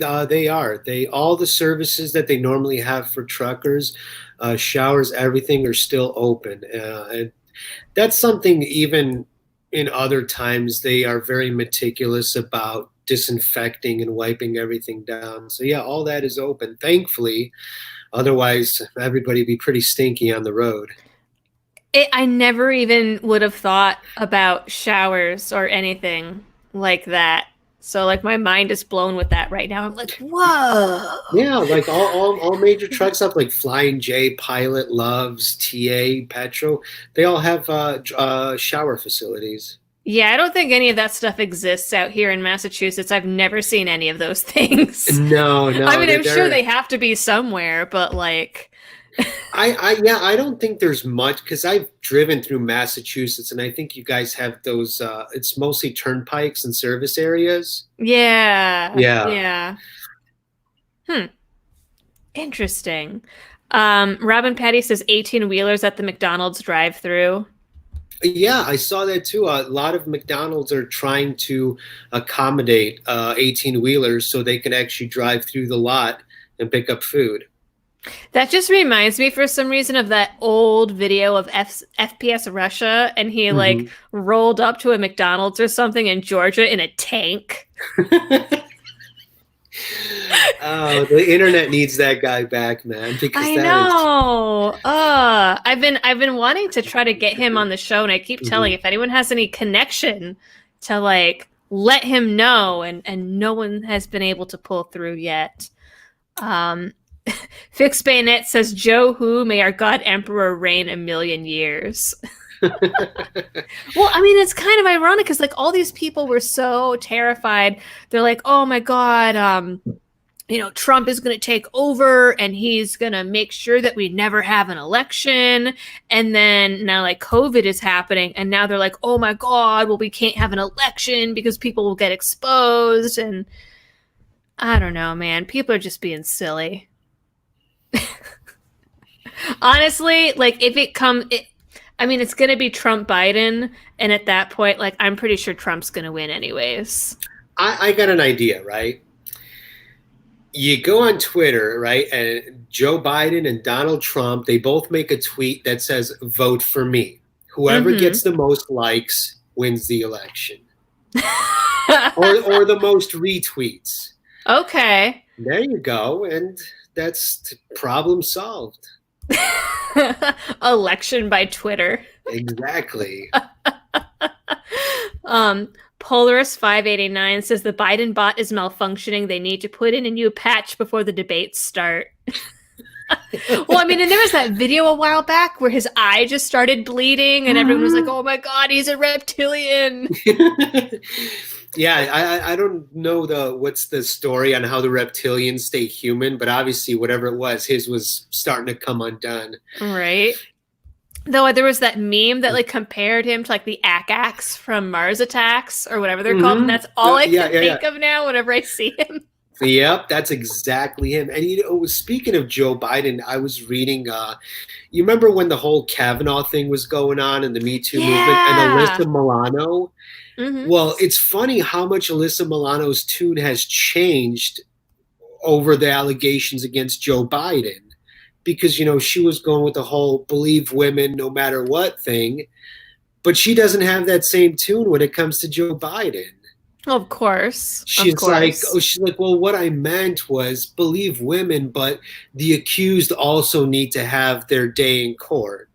are. They all the services that they normally have for truckers, showers, everything are still open, and that's something even in other times they are very meticulous about disinfecting and wiping everything down. So yeah, all that is open, thankfully. Otherwise, everybody would be pretty stinky on the road. I never even would have thought about showers or anything like that. So like my mind is blown with that right now. I'm like, whoa. Yeah, like all major truck stuff like Flying J, Pilot, Loves, TA, Petro, they all have shower facilities. Yeah, I don't think any of that stuff exists out here in Massachusetts. I've never seen any of those things. No, I no, mean, I'm sure they're they have to be somewhere, but like, yeah, I don't think there's much because I've driven through Massachusetts and I think you guys have those it's mostly turnpikes and service areas. yeah, Yeah. yeah. Hmm, interesting. Robin Patty says 18 wheelers at the McDonald's drive-through. Yeah, I saw that too. A lot of McDonald's are trying to accommodate 18 wheelers so they can actually drive through the lot and pick up food. That just reminds me for some reason of that old video of FPS Russia, and he like Mhm. rolled up to a McDonald's or something in Georgia in a tank. Oh, the internet needs that guy back, man, because I that is. know. I've been wanting to try to get him on the show, and I keep telling Mhm. if anyone has any connection to like let him know, and no one has been able to pull through yet. Um, Fix Bayonet says, Joe Who, may our God Emperor reign a million years. Well, I mean, it's kind of ironic because like all these people were so terrified. They're like, oh my God, Trump is going to take over and he's going to make sure that we never have an election. And then now, like, COVID is happening. And now they're like, oh my God, well, we can't have an election because people will get exposed. And I don't know, man. People are just being silly. Honestly, like, if it comes, I mean, it's going to be Trump Biden. And at that point, like, I'm pretty sure Trump's going to win anyways. I got an idea, right? You go on Twitter, right? And Joe Biden and Donald Trump, they both make a tweet that says, vote for me. Whoever gets the most likes wins the election. or the most retweets. Okay. There you go. And that's problem solved. Election by Twitter. Exactly. Polaris 589 says the Biden bot is malfunctioning. They need to put in a new patch before the debates start. Well, I mean, and there was that video a while back where his eye just started bleeding and everyone was like, oh my God, he's a reptilian. Yeah, I don't know what's the story on how the reptilians stay human, but obviously whatever it was, his was starting to come undone. Right. Though there was that meme that like compared him to like the Akax from Mars Attacks or whatever they're called, and that's all I can think of now whenever I see him. Yep, that's exactly him. And speaking of Joe Biden, I was reading. You remember when the whole Kavanaugh thing was going on and the Me Too movement, and Alyssa Milano? Mm-hmm. Well, it's funny how much Alyssa Milano's tune has changed over the allegations against Joe Biden. Because, she was going with the whole believe women no matter what thing, but she doesn't have that same tune when it comes to Joe Biden. Of course. She's like, well, what I meant was believe women, but the accused also need to have their day in court.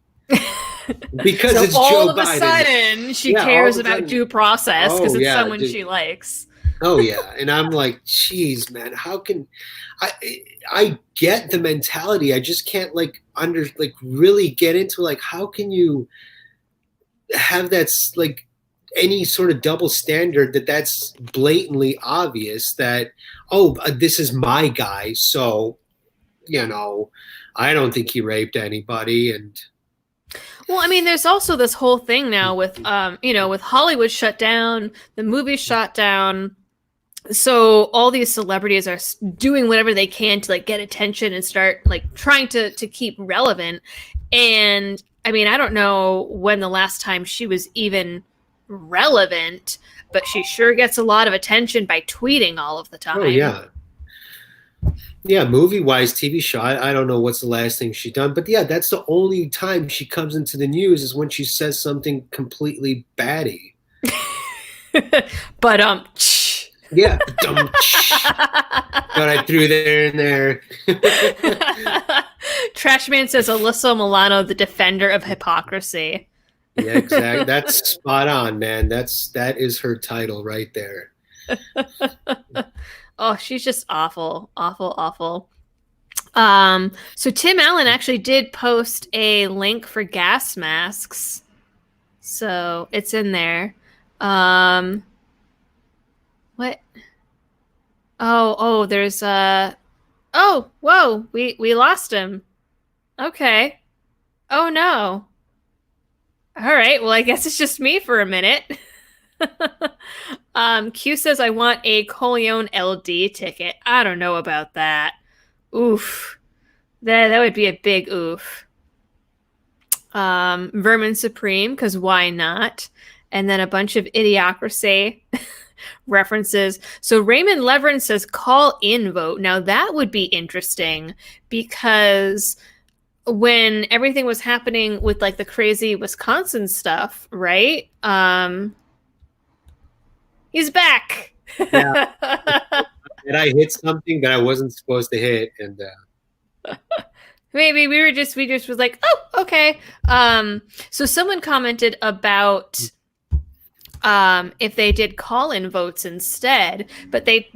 Because so it's Joe Biden. All of a sudden, she cares about due process because it's someone she likes. Oh, yeah. And I'm like, geez, man, how can I get the mentality. I just can't really get into how can you have that's like any sort of double standard that's blatantly obvious that, this is my guy. So, I don't think he raped anybody. And well, I mean, there's also this whole thing now with, with Hollywood shut down, the movies shut down. So all these celebrities are doing whatever they can to get attention and start trying to keep relevant. And I mean, I don't know when the last time she was even relevant, but she sure gets a lot of attention by tweeting all of the time. Oh, yeah. Yeah, movie-wise, TV show, I don't know what's the last thing she's done. But yeah, that's the only time she comes into the news is when she says something completely batty. But, yeah. But I threw there and there. Trashman says Alyssa Milano, the defender of hypocrisy. Yeah, exactly. That's spot on, man. That is her title right there. Oh, she's just awful, awful, awful. So Tim Allen actually did post a link for gas masks. So it's in there. What? Oh, there's oh, whoa, we lost him. Okay. Oh no. All right, well, I guess it's just me for a minute. Q says I want a Coleon LD ticket. I don't know about that. Oof. That would be a big oof. Vermin Supreme, because why not? And then a bunch of Idiocracy references. So Raymond Leverin says call in vote. Now that would be interesting because when everything was happening with the crazy Wisconsin stuff, right? He's back. Yeah. And I hit something that I wasn't supposed to hit, and maybe we just was like, oh, okay. So someone commented about if they did call-in votes instead, but they,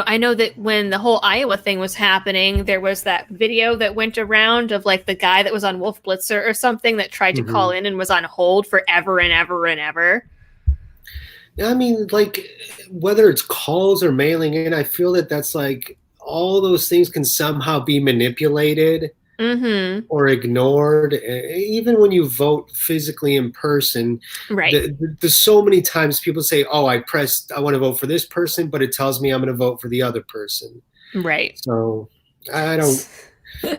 I know that when the whole Iowa thing was happening, there was that video that went around of the guy that was on Wolf Blitzer or something that tried to call in and was on hold forever and ever and ever. I mean, whether it's calls or mailing in, I feel that that's all those things can somehow be manipulated Mm-hmm. or ignored. Even when you vote physically in person, Right. there's so many times people say, "Oh, I want to vote for this person, but it tells me I'm going to vote for the other person." Right. So I don't.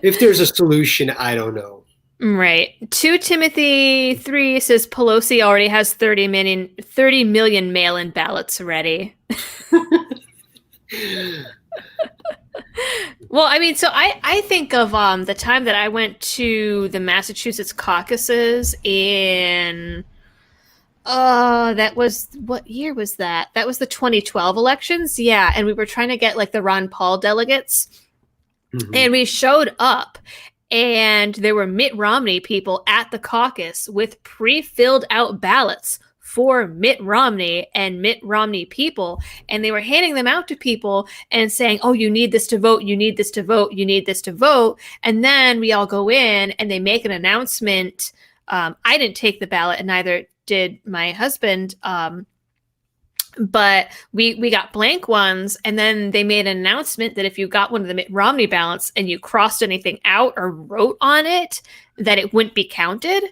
If there's a solution, I don't know. Right. 2 Timothy 3 says Pelosi already has 30 million mail-in ballots ready. Well, I mean, so I think of the time that I went to the Massachusetts caucuses in that was what year was that? That was the 2012 elections. Yeah, and we were trying to get like the Ron Paul delegates. Mhm. And we showed up, and there were Mitt Romney people at the caucus with pre filled out ballots for Mitt Romney and Mitt Romney people. And they were handing them out to people and saying, "Oh, you need this to vote. You need this to vote. You need this to vote." And then we all go in and they make an announcement. I didn't take the ballot, and neither did my husband. But we got blank ones, and then they made an announcement that if you got one of the Mitt Romney ballots and you crossed anything out or wrote on it, that it wouldn't be counted.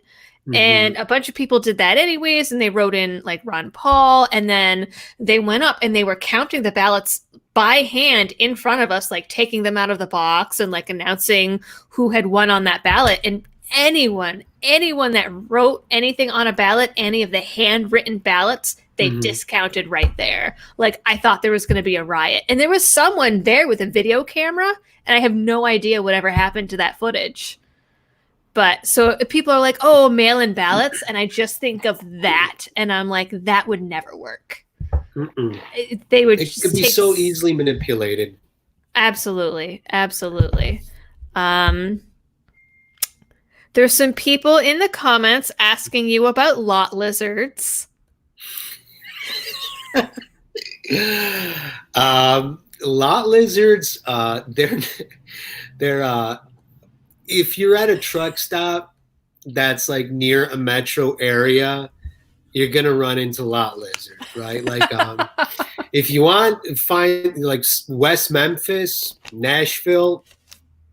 And Mhm. a bunch of people did that anyways, and they wrote in like Ron Paul, and then they went up and they were counting the ballots by hand in front of us, like taking them out of the box and like announcing who had won on that ballot. And anyone that wrote anything on a ballot, any of the handwritten ballots, they Mhm. discounted right there. Like I thought there was going to be a riot. And there was someone there with a video camera, and I have no idea whatever happened to that footage. But so people are like, "Oh, mail-in ballots," and I just think of that, and I'm like, that would never work. Mm-mm. They would It could just be take so easily manipulated. absolutely, absolutely. Um, there's some people in the comments asking you about lot lizards. Lot lizards, they're if you're at a truck stop that's like near a metro area, you're gonna run into lot lizards, right? Like if you want to find like West Memphis, Nashville,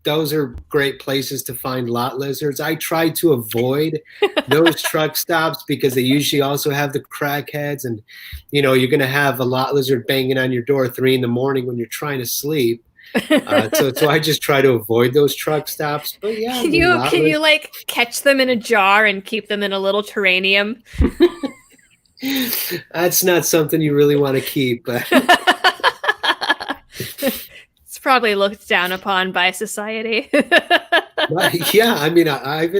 those are great places to find lot lizards. I try to avoid those truck stops because they usually also have the crackheads, and you're going to have a lot lizard banging on your door 3 a.m. when you're trying to sleep. So I just try to avoid those truck stops. But yeah, I Can mean, you lot can you lizards. like catch them in a jar and keep them in a little terrarium? That's not something you really want to keep, but It's probably looked down upon by society. yeah, I mean, I've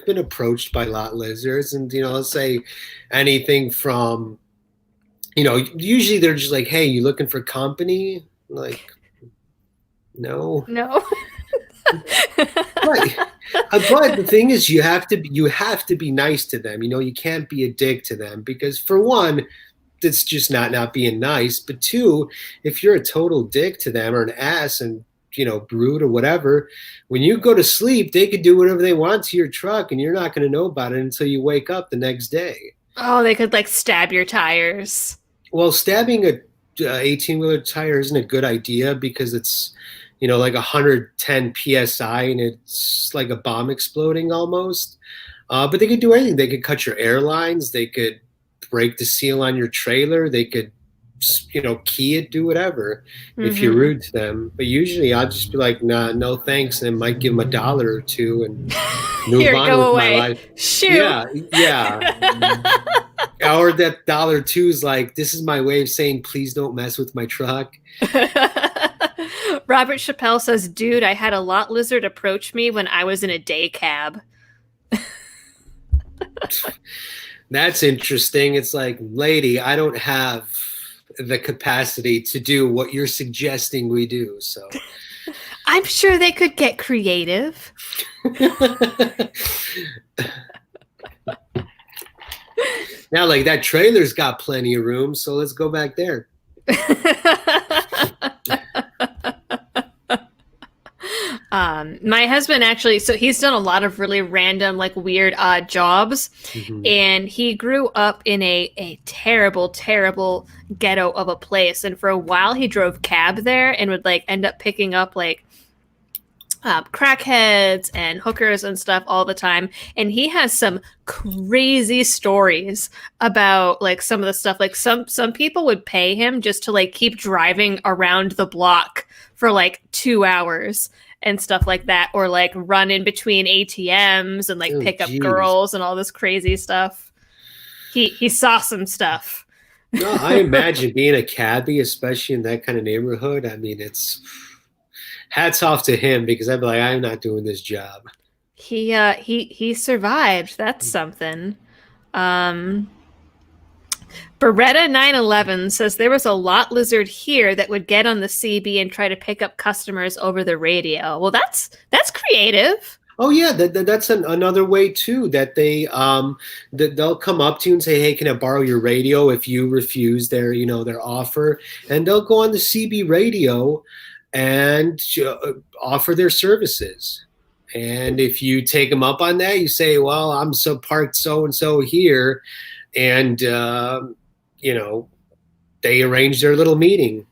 been approached by lot lizards, and let's say anything from usually they're just like, "Hey, you looking for company?" Like, no, No. right. But the thing is, you have to be nice to them. You can't be a dick to them because for one, that's just not being nice. But two, if you're a total dick to them or an ass and brood or whatever, when you go to sleep, they could do whatever they want to your truck, and you're not going to know about it until you wake up the next day. Oh, they could like stab your tires. Well, stabbing a 18-wheeler tire isn't a good idea because it's like 110 psi and it's like a bomb exploding almost. But they could do anything. They could cut your airlines. They could break the seal on your trailer. They could key it, do whatever if you're Mm-hmm. rude to them. But usually I'll just be like, nah, no thanks, and might give them $1 or two and move Here, on go with my away. life. Shoo. Yeah, yeah. Or that $1 is like, this is my way of saying, please don't mess with my truck. Robert Chappelle says, "Dude, I had a lot lizard approach me when I was in a day cab." That's interesting. It's like, lady, I don't have the capacity to do what you're suggesting we do. So I'm sure they could get creative. now, like that trailer's got plenty of room, so let's go back there. My husband actually, so he's done a lot of really random, like weird, odd jobs. Mhm. And he grew up in a terrible, terrible ghetto of a place. And for a while, he drove cab there and would like end up picking up like crackheads and hookers and stuff all the time. And he has some crazy stories about like some of the stuff. Like some people would pay him just to like keep driving around the block for like 2 hours and stuff like that, or like run in between ATMs and like Oh, pick up geez. girls and all this crazy stuff. He saw some stuff. No, I imagine being a cabbie, especially in that kind of neighborhood. I mean, it's hats off to him because I'd be like, I'm not doing this job. He survived. That's something. Um Beretta 911 says there was a lot lizard here that would get on the CB and try to pick up customers over the radio. Well, that's creative. Oh yeah, that's another way too. That they'll come up to you and say, "Hey, can I borrow your radio?" If you refuse their offer, and they'll go on the CB radio and offer their services. And if you take them up on that, you say, "Well, I'm so parked so and so here," and you know they arrange their little meeting.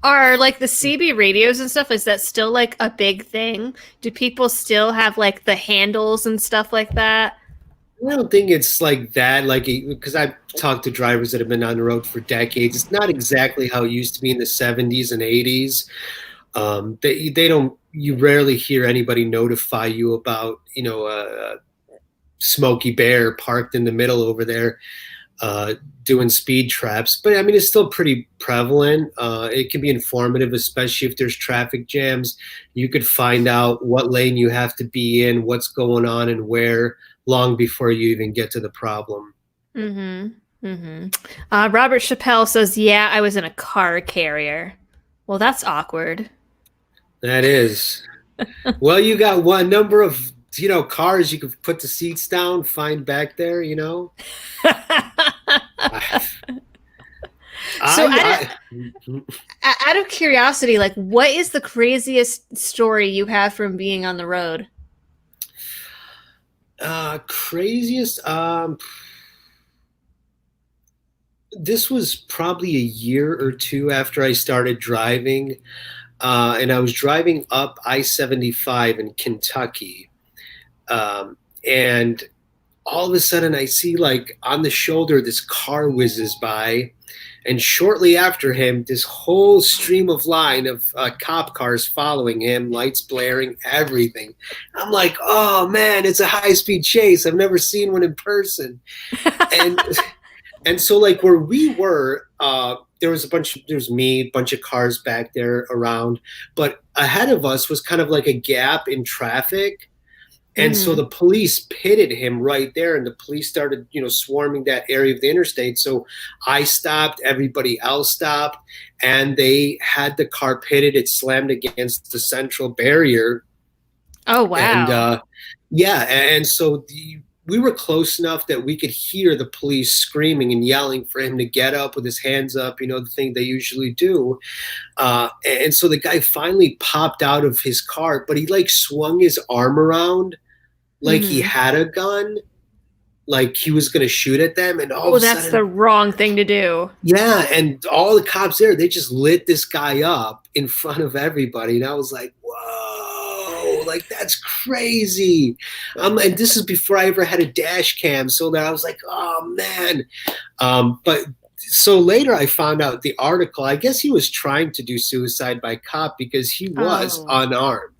Are like the CB radios and stuff, is that still like a big thing? Do people still have like the handles and stuff like that? I don't think it's like that, like because I've talked to drivers that have been on the road for decades. It's not exactly how it used to be in the 70s and 80s. They don't. You rarely hear anybody notify you about a Smokey Bear parked in the middle over there doing speed traps. But I mean, it's still pretty prevalent. It can be informative, especially if there's traffic jams. You could find out what lane you have to be in, what's going on, and where long before you even get to the problem. Mm-hmm. Mm-hmm. Robert Chappelle says, "Yeah, I was in a car carrier." Well, that's awkward. That is. Well, you got one number of cars you could put the seats down, find back there. I, So, I, out of curiosity, like, what is the craziest story you have from being on the road? craziest. This was probably a year or two after I started driving, and I was driving up I-75 in Kentucky, and all of a sudden I see like on the shoulder this car whizzes by, and shortly after him this whole stream of line of cop cars following him, lights blaring, everything. I'm like, oh man, it's a high-speed chase. I've never seen one in person. and and so like where we were, there's me, a bunch of cars back there around, but ahead of us was kind of like a gap in traffic. And so Mm-hmm. the police pitted him right there, and the police started, swarming that area of the interstate. So I stopped, everybody else stopped, and they had the car pitted. It slammed against the central barrier, Oh, and wow. yeah, and so we were close enough that we could hear the police screaming and yelling for him to get up with his hands up, the thing they usually do. And so the guy finally popped out of his car, but he like swung his arm around like he Mm-hmm. had a gun, like he was going to shoot at them. And all of Oh, a that's sudden, the wrong thing to do. yeah, and all the cops there, they just lit this guy up in front of everybody. And I was like, whoa, like that's crazy. And this is before I ever had a dash cam. So that I was like, oh man. But so later I found out the article, I guess he was trying to do suicide by cop because he was Oh. unarmed.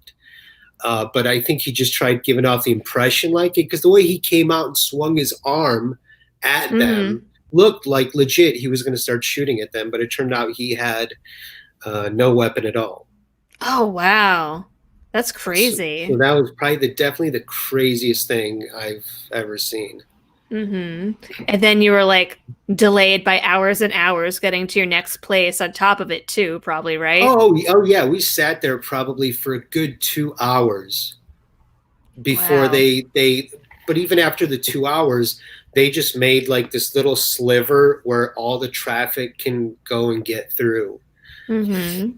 But I think he just tried giving off the impression like it because the way he came out and swung his arm at Mm-hmm. them looked like legit he was going to start shooting at them, but it turned out he had no weapon at all. Oh, wow. That's So crazy. that was probably definitely the craziest thing I've ever seen. Mm-hmm. And then you were like delayed by hours and hours getting to your next place on top of it too, probably, right? Oh yeah, we sat there probably for a good 2 hours before Wow. but even after the 2 hours, they just made like this little sliver where all the traffic can go and get through. Mm-hmm.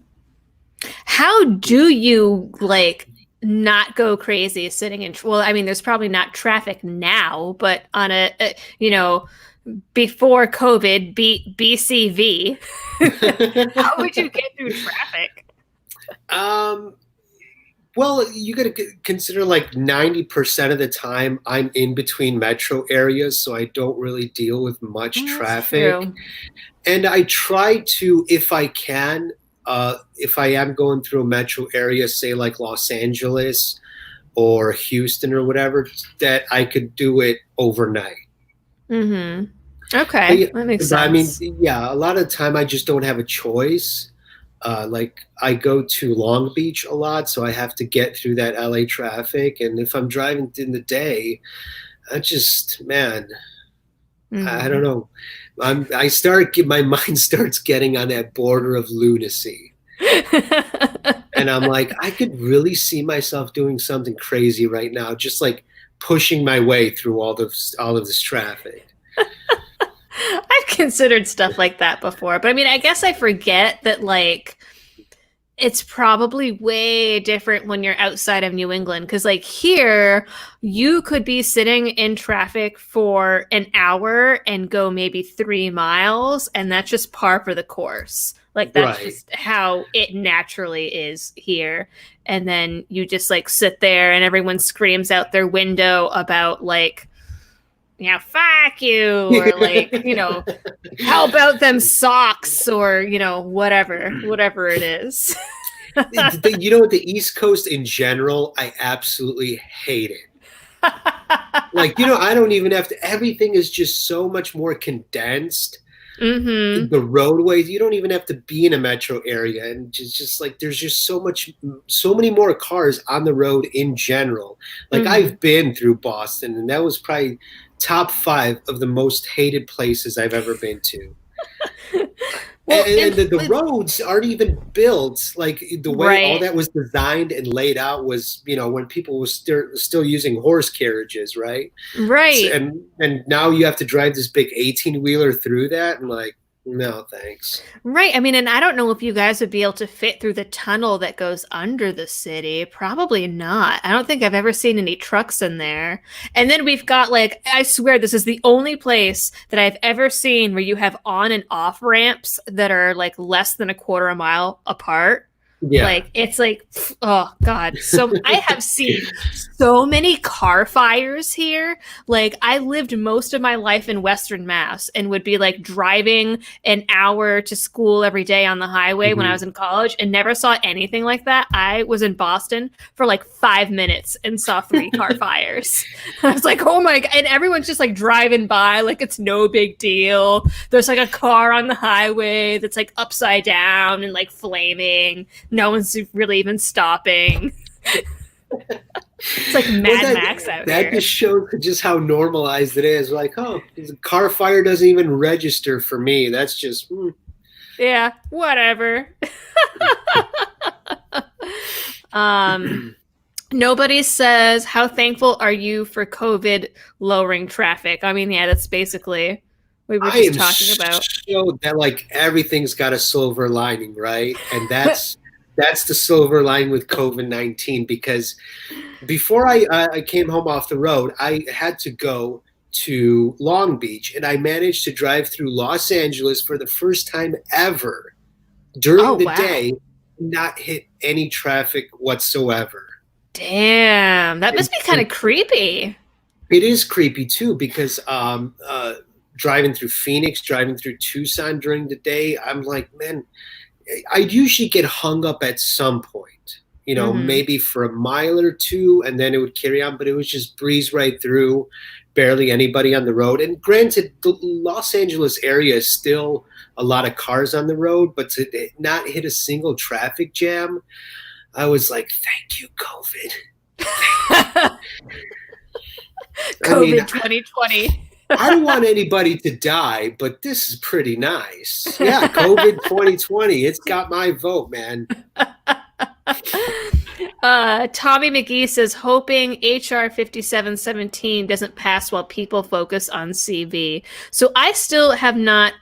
How do you like not go crazy sitting in, well, I mean, there's probably not traffic now, but on before COVID, BCV, how would you get through traffic? um, well, you got to consider like 90% of the time I'm in between metro areas, so I don't really deal with much Oh, that's traffic. true. And I try to, if I can, if I am going through a metro area, say like Los Angeles or Houston or whatever, that I could do it overnight. Mm-hmm. But Okay, yeah, that makes but I mean, sense. yeah, a lot of the time I just don't have a choice. Like I go to Long Beach a lot, so I have to get through that LA traffic. And if I'm driving in the day, I just, man, I don't Mm-hmm. know. My mind starts getting on that border of lunacy. And I'm like, I could really see myself doing something crazy right now, just like pushing my way through all of this traffic. I've considered stuff like that before, but I mean, I guess I forget that like it's probably way different when you're outside of New England because like here you could be sitting in traffic for an hour and go maybe 3 miles, and that's just par for the course. Like that's Right. just how it naturally is here. And then you just like sit there and everyone screams out their window about like, fuck you, or like, how about them socks, or whatever it is. You know what? The East Coast in general, I absolutely hate it. Like, I don't even have to, everything is just so much more condensed. Mm-hmm. The roadways, you don't even have to be in a metro area. And just like, there's just so many more cars on the road in general. Like, Mm-hmm. I've been through Boston, and that was probably top five of the most hated places I've ever been to. Well, And the roads aren't even built like the way all right, that was designed and laid out was, when people were still using horse carriages, right? right. And now you have to drive this big 18 wheeler through that. And like, no, thanks. Right. I mean, and I don't know if you guys would be able to fit through the tunnel that goes under the city. Probably not. I don't think I've ever seen any trucks in there. And then we've got like, I swear this is the only place that I've ever seen where you have on and off ramps that are like less than a quarter a mile apart. Yeah. Like it's like, oh God. So I have seen so many car fires here. Like I lived most of my life in Western Mass and would be like driving an hour to school every day on the highway when I was Mhm. in college and never saw anything like that. I was in Boston for like 5 minutes and saw 3 car fires. I was like, oh my God. And everyone's just like driving by like it's no big deal. There's like a car on the highway that's like upside down and like flaming. No one's really even stopping. It's like Well, Mad that Max out that here. just shows just how normalized it is. Like, oh, the car fire doesn't even register for me. That's just Yeah, whatever. um, Nobody says, how thankful are you for COVID lowering traffic? I mean, yeah, that's basically we were I just am talking about. so that like everything's got a silver lining, right? And that's the silver lining with COVID-19 because before I came home off the road, I had to go to Long Beach, and I managed to drive through Los Angeles for the first time ever Oh, during the wow. day, not hit any traffic whatsoever. Damn, that And, must be kind and of creepy. it is creepy too because driving through Phoenix, driving through Tucson during the day, I'm like, man, I'd usually get hung up at some point, Mm-hmm. maybe for a mile or two, and then it would carry on, but it was just breeze right through, barely anybody on the road. And granted, the Los Angeles area is still a lot of cars on the road, but to not hit a single traffic jam, I was like, thank you, COVID. Thank you. I mean, COVID 2020. I don't want anybody to die, but this is pretty nice. Yeah, COVID 2020, it's got my vote, man. Tommy McGee says, hoping HR 5717 doesn't pass while people focus on CV. So I still have not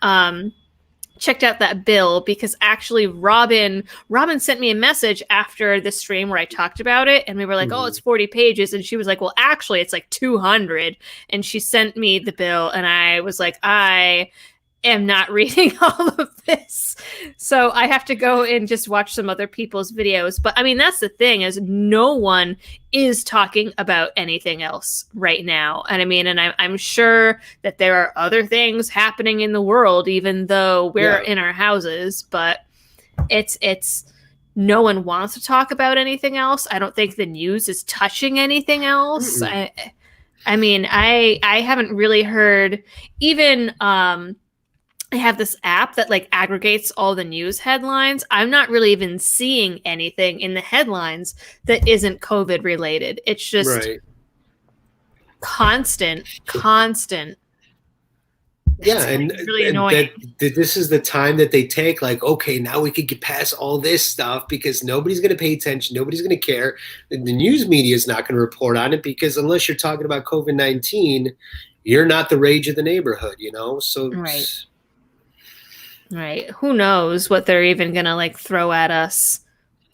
checked out that bill because actually Robin sent me a message after the stream where I talked about it, and we were like, oh, it's 40 pages, and she was like, well, actually it's like 200, and she sent me the bill, and I was like, I am not reading all of this, so I have to go and just watch some other people's videos. But I mean, that's the thing, is no one is talking about anything else right now. And I mean, and I'm sure that there are other things happening in the world, even though we're in our houses, but it's no one wants to talk about anything else. I don't think the news is touching anything else. I mean, I haven't really heard, even I have this app that like aggregates all the news headlines. I'm not really even seeing anything in the headlines that isn't COVID related. It's just constant. Yeah, and, really annoying. that this is the time that they take, like, okay, now we could get past all this stuff because nobody's going to pay attention, nobody's going to care. The news media is not going to report on it because unless you're talking about COVID-19, you're not the rage of the neighborhood, you know? So Right. Who knows what they're even gonna like throw at us?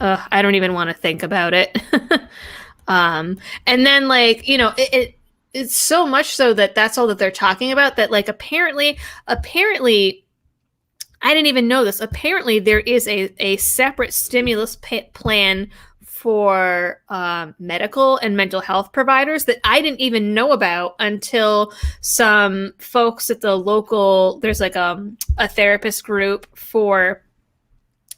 I don't even want to think about it. And then like, you know, it's so much so that that's all that they're talking about, that like apparently I didn't even know this. Apparently there is a separate stimulus plan for medical and mental health providers that I didn't even know about until some folks at the local, there's like a therapist group for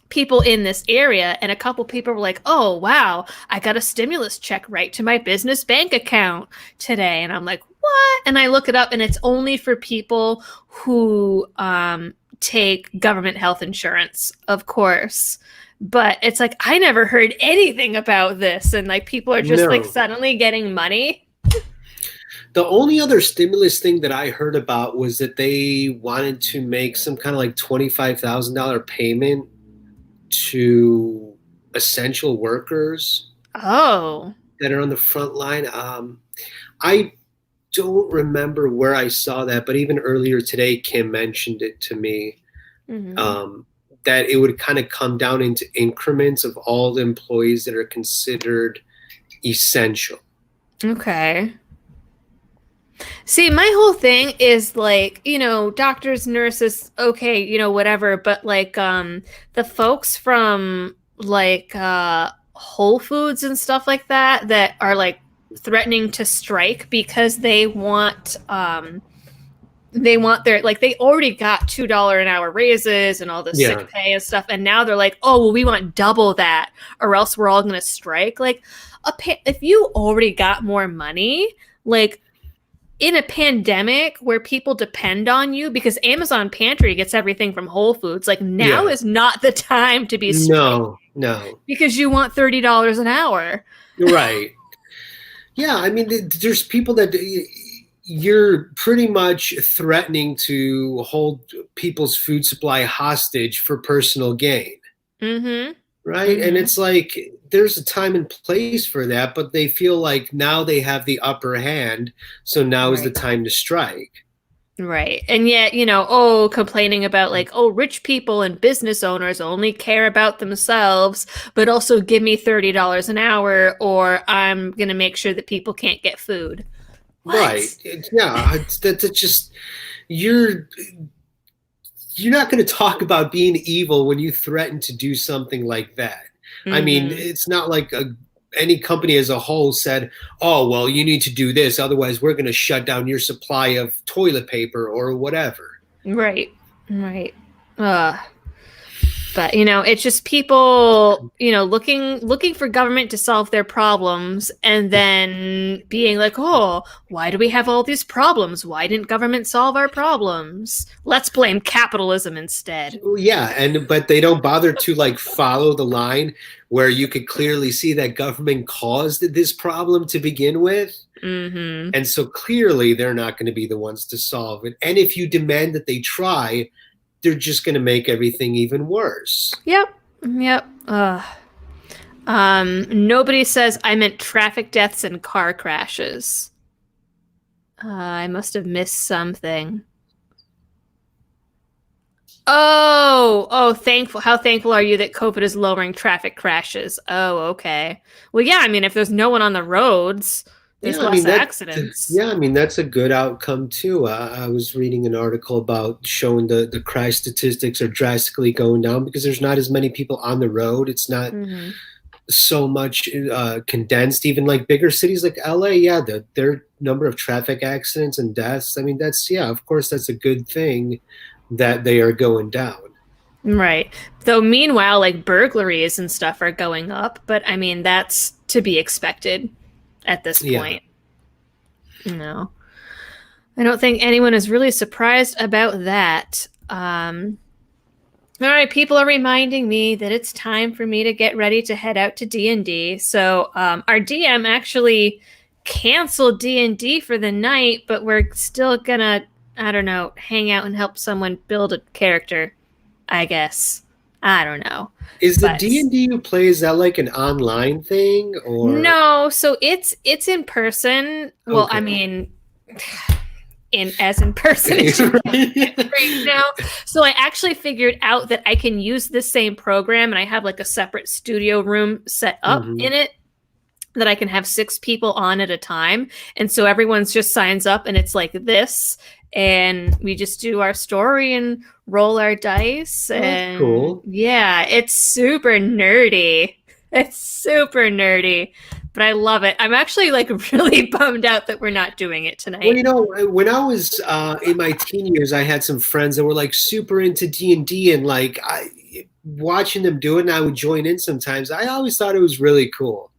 people in this area, and a couple people were like, oh wow, I got a stimulus check right to my business bank account today. And I'm like, what? And I look it up, and it's only for people who take government health insurance, of course. But it's like, I never heard anything about this, and like people are just like suddenly getting money. The only other stimulus thing that I heard about was that they wanted to make some kind of like $25,000 payment to essential workers that are on the front line. I don't remember where I saw that, but even earlier today, Kim mentioned it to me. That it would kind of come down into increments of all the employees that are considered essential. Okay. See, my whole thing is like, you know, doctors, nurses, okay, you know, whatever, but like the folks from like Whole Foods and stuff like that are like threatening to strike because they want their, like, they already got $2 an hour raises and all the sick pay and stuff, and now they're like, oh well, we want double that or else we're all gonna strike. Like, if you already got more money, like in a pandemic where people depend on you, because Amazon Pantry gets everything from Whole Foods, like now is not the time to be striking. No, because you want $30 an hour, right? Yeah, I mean, there's people that you're pretty much threatening to hold people's food supply hostage for personal gain. Right? And it's like, there's a time and place for that, but they feel like now they have the upper hand, so now is the time to strike. Right. And yet, you know, complaining about like, oh, rich people and business owners only care about themselves, but also give me $30 an hour or I'm going to make sure that people can't get food. What? Right. Yeah, that's just, you're not going to talk about being evil when you threaten to do something like that. I mean, it's not like any company as a whole said, oh, well, you need to do this, otherwise we're going to shut down your supply of toilet paper or whatever. Right. But, you know, it's just people, you know, looking for government to solve their problems and then being like, oh, why do we have all these problems? Why didn't government solve our problems? Let's blame capitalism instead. Yeah, but they don't bother to like follow the line where you could clearly see that government caused this problem to begin with. And so clearly they're not going to be the ones to solve it. And if you demand that they try, they're just going to make everything even worse. Yep. Nobody says I meant traffic deaths and car crashes. I must have missed something. Oh, thankful. How thankful are you that COVID is lowering traffic crashes? Oh, okay. Well, yeah, I mean, if there's no one on the roads, there's Yeah, I less mean that. accidents. Yeah, I mean that's a good outcome too. I was reading an article about showing the crash statistics are drastically going down because there's not as many people on the road. It's not Hmm. so much condensed. Even like bigger cities like LA, yeah, their number of traffic accidents and deaths. I mean, that's yeah, of course, that's a good thing that they are going down. Right. Though meanwhile, like burglaries and stuff are going up, but I mean, that's to be expected at this Yeah. point. No. I don't think anyone is really surprised about that. All right, people are reminding me that it's time for me to get ready to head out to D&D. So our DM actually canceled D&D for the night, but we're still gonna, I don't know, hang out and help someone build a character, I guess. I don't know. Is the But D and D you play, is that like an online thing or no, so it's in person. Well, I okay? mean, in person as you can right now. So I actually figured out that I can use this same program, and I have like a separate studio room set up Hmm. in it that I can have 6 people on at a time. And so everyone's just signs up and it's like this. And we just do our story and roll our dice. Oh, that's And cool. yeah, it's super nerdy. It's super nerdy, but I love it. I'm actually like really bummed out that we're not doing it Well, tonight. when I was in my teen years, I had some friends that were like super into D&D, and like I watching them do it, and I would join in sometimes. I always thought it was really cool,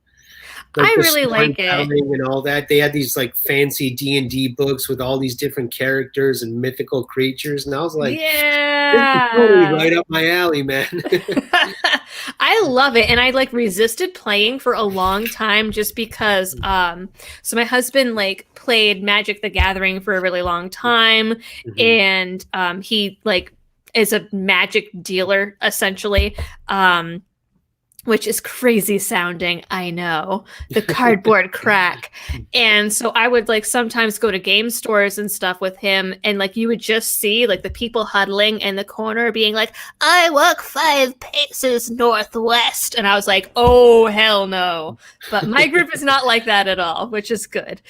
like I the really like it. storytelling and all that. They had these like fancy D&D books with all these different characters and mythical creatures, and I was like, this is totally Yeah. right up my alley, man. I love it. And I like resisted playing for a long time just because so my husband like played Magic the Gathering for a really long time, Mhm. and he like is a magic dealer essentially. Which is crazy sounding, I know. The cardboard crack. And so I would like sometimes go to game stores and stuff with him, and like you would just see like the people huddling in the corner being like, I walk 5 paces northwest. And I was like, oh hell no. But my group is not like that at all, which is good.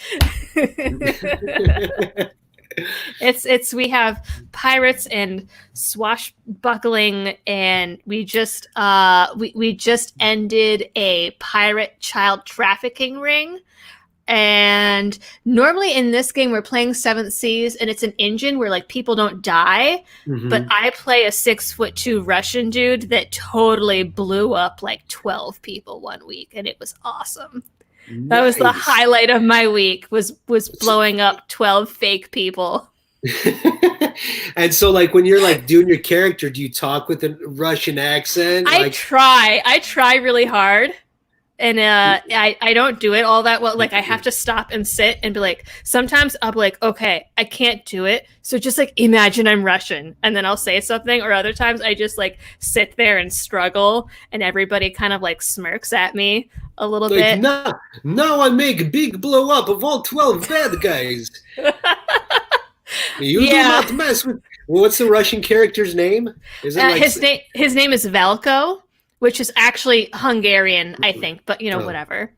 It's we have pirates and swashbuckling, and we just ended a pirate child trafficking ring. And normally in this game we're playing Seventh Seas, and it's an engine where like people don't die, but Mhm. I play a 6'2" Russian dude that totally blew up like 12 people one week, and it was awesome. That was the Nice. highlight of my week was blowing up 12 fake people. And so, like, when you're like doing your character, do you talk with a Russian accent? Like, I try really hard, and I don't do it all that well. Like I have to stop and sit and be like, sometimes I'll be like, okay, I can't do it, so just like imagine I'm Russian, and then I'll say something. Or other times I just like sit there and struggle, and everybody kind of like smirks at me a little like bit. now I make a big blow up of all 12 bad guys. You do Yeah. not mess with. Well, what's the Russian character's name? Is it like? His name is Valko, which is actually Hungarian, I think, but you know, Oh, whatever.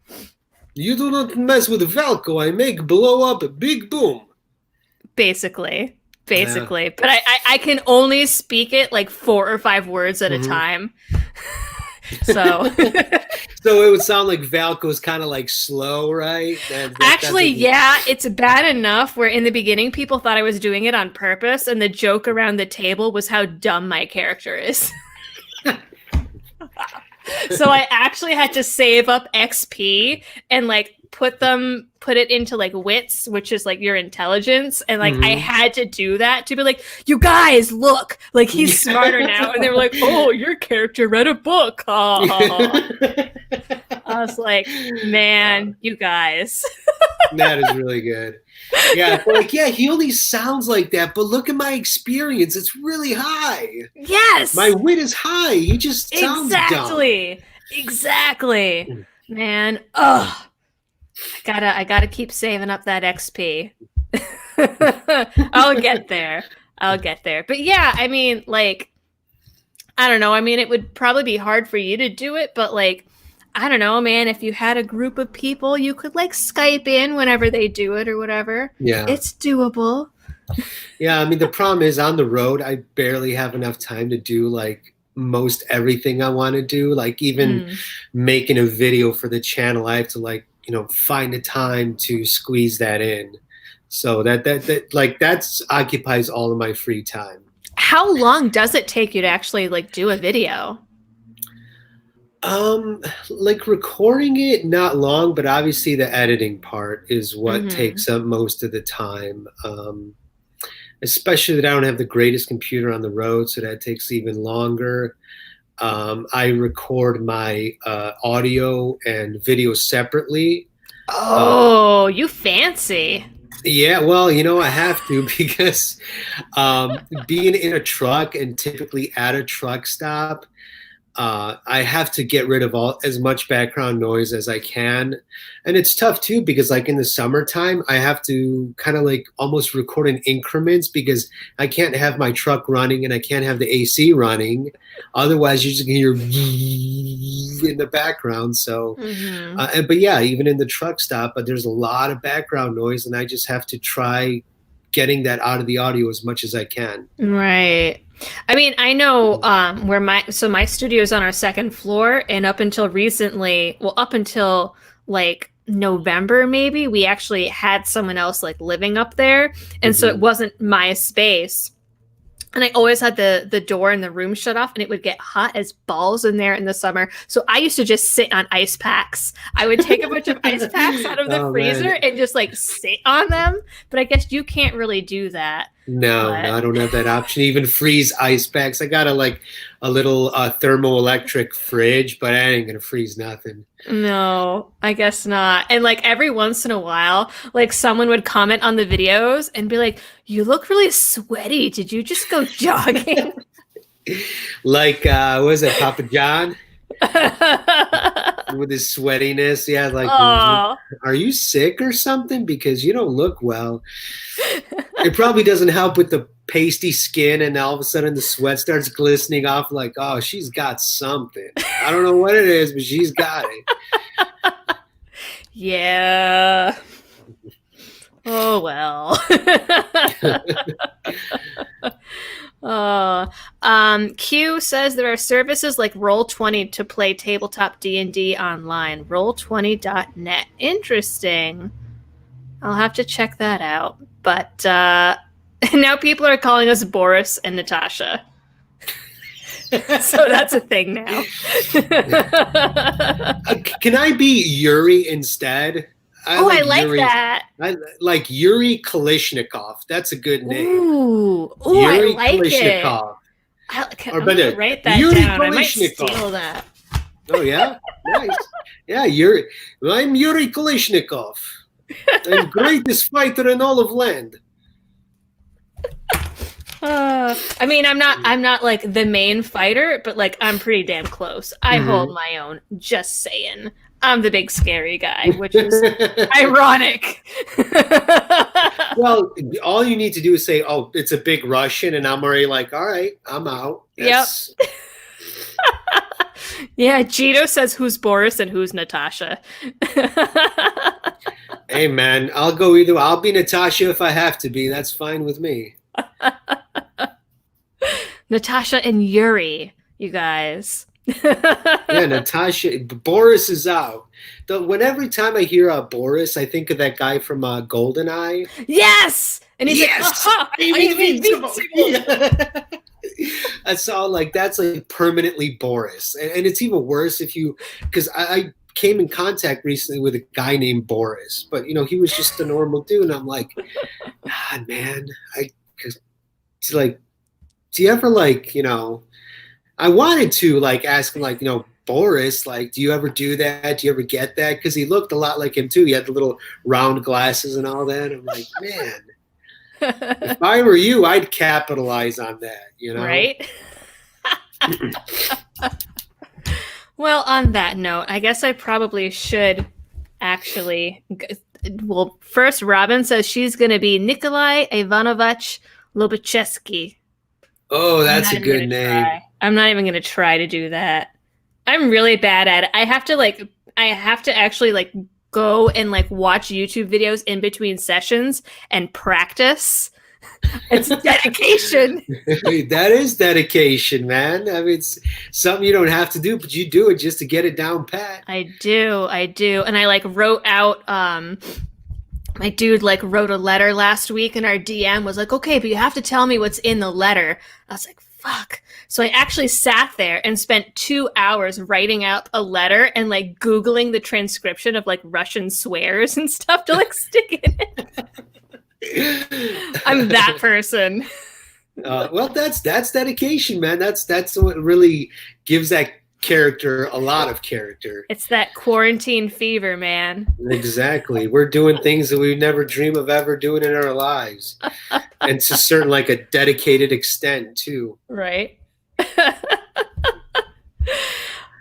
you do not mess with Valko. I make blow up a big boom. Basically. Yeah. Basically. But I can only speak it like 4 or 5 words at a Mhm. time. So So it would sound like Valko's kind of like slow, right? That's actually, what you. yeah, it's bad enough where in the beginning people thought I was doing it on purpose, and the joke around the table was how dumb my character is. So I actually had to save up XP and like put it into like wits, which is like your intelligence, and like I Mhm. had to do that to be like, you guys look, like he's smarter now. And they were like, oh, your character read a book. I was like, man, you guys. That is really good. Yeah, like yeah, he only sounds like that, but look at my experience; it's really high. My Yes, wit is high. He just sounds dumb. exactly, man. Oh, I gotta keep saving up that XP. I'll get there. I'll get there. But yeah, I mean, like I don't know. I mean, it would probably be hard for you to do it, but like, I don't know, man. If you had a group of people, you could like Skype in whenever they do it or whatever. Yeah. It's doable. Yeah, I mean the problem is on the road I barely have enough time to do like most everything I want to do. Like even Mm. making a video for the channel, I have to like, find the time to squeeze that in. So that like that's occupies all of my free time. How long does it take you to actually like do a video? Like recording it, not long, but obviously the editing part is what Mm-hmm. takes up most of the time. Especially that I don't have the greatest computer on the road, so that takes even longer. I record my audio and video separately. Uh, Oh, you fancy. yeah, well, I have to because being in a truck and typically at a truck stop, I have to get rid of as much background noise as I can. And it's tough too because like in the summertime, I have to kind of like almost record in increments because I can't have my truck running and I can't have the AC running. Otherwise, you're just gonna hear in the background. So, Mm-hmm. but yeah, even in the truck stop, but there's a lot of background noise, and I just have to try getting that out of the audio as much as I can. Right. I mean, I know where my studio is on our second floor, and up until recently, well, up until like November maybe, we actually had someone else like living up there, and so it Mhm. wasn't my space. And I always had the door in the room shut off, and it would get hot as balls in there in the summer. So I used to just sit on ice packs. I would take a bunch of ice packs out of the Oh freezer man. and just like sit on them. But I guess you can't really do that. No, But I don't have that option. Even freeze ice packs. I got a little thermoelectric fridge, but I ain't gonna freeze nothing. no, I guess not. And like every once in a while, like someone would comment on the videos and be like, "You look really sweaty. Did you just go jogging?" Like what was it, Papa John with his sweatiness? Yeah, like, Oh. are you sick or something? Because you don't look well. It probably doesn't help with the pasty skin, and all of a sudden the sweat starts glistening off. Like, oh, she's got something. I don't know what it is, but she's got it. Yeah. Oh well. Q says there are services like Roll20 to play tabletop D&D online. Roll20.net. Interesting. I'll have to check that out. But now people are calling us Boris and Natasha. So that's a thing now. Can I be Yuri instead? I like that. I like Yuri Kalishnikov. That's a good name. Ooh, Yuri I like Kalishnikov. it. Or I'm better, gonna write that Yuri down. I might Kalishnikov. steal that. Oh yeah, nice. Yeah, Yuri. I'm Yuri Kalishnikov. I'm greatest fighter in all of land. I mean, I'm not like the main fighter, but like I'm pretty damn close. I hold my own. Just saying, I'm the big scary guy, which is ironic. Well, all you need to do is say, "Oh, it's a big Russian," and I'm already like, "All right, I'm out." That's... Yep. Yeah, Gito says who's Boris and who's Natasha. Hey, man, I'll go either. I'll be Natasha if I have to be. That's fine with me. Natasha and Yuri, you guys. Yeah, Natasha. Boris is out. Every time I hear Boris, I think of that guy from GoldenEye. Yes, and he's Yes, like, I'm invincible. Yeah. That's all. Like that's like permanently Boris, and it's even worse if you because I came in contact recently with a guy named Boris, but he was just a normal dude, and I'm like, God, man, cause it's like, do you ever like I wanted to like ask him like Boris, like, do you ever do that? Do you ever get that? Because he looked a lot like him too. He had the little round glasses and all that. I'm like, man, if I were you, I'd capitalize on that, right? Well, on that note, I guess I probably should actually. Well, first, Robin says she's going to be Nikolai Ivanovich Lobachevsky. Oh, that's a good name. I'm not even gonna try to do that. I'm really bad at it. I have to actually like go and like watch YouTube videos in between sessions and practice. It's dedication. That is dedication, man. I mean, it's something you don't have to do, but you do it just to get it down pat. I do. And I like wrote out my dude like wrote a letter last week and our DM was like, okay, but you have to tell me what's in the letter. I was like, fuck. So I actually sat there and spent 2 hours writing out a letter and like Googling the transcription of like Russian swears and stuff to like stick in it. I'm that person. Well, that's dedication, man. That's what really gives that character a lot of character. It's that quarantine fever, man. Exactly. We're doing things that we never dream of ever doing in our lives. And to certain like a dedicated extent too. Right.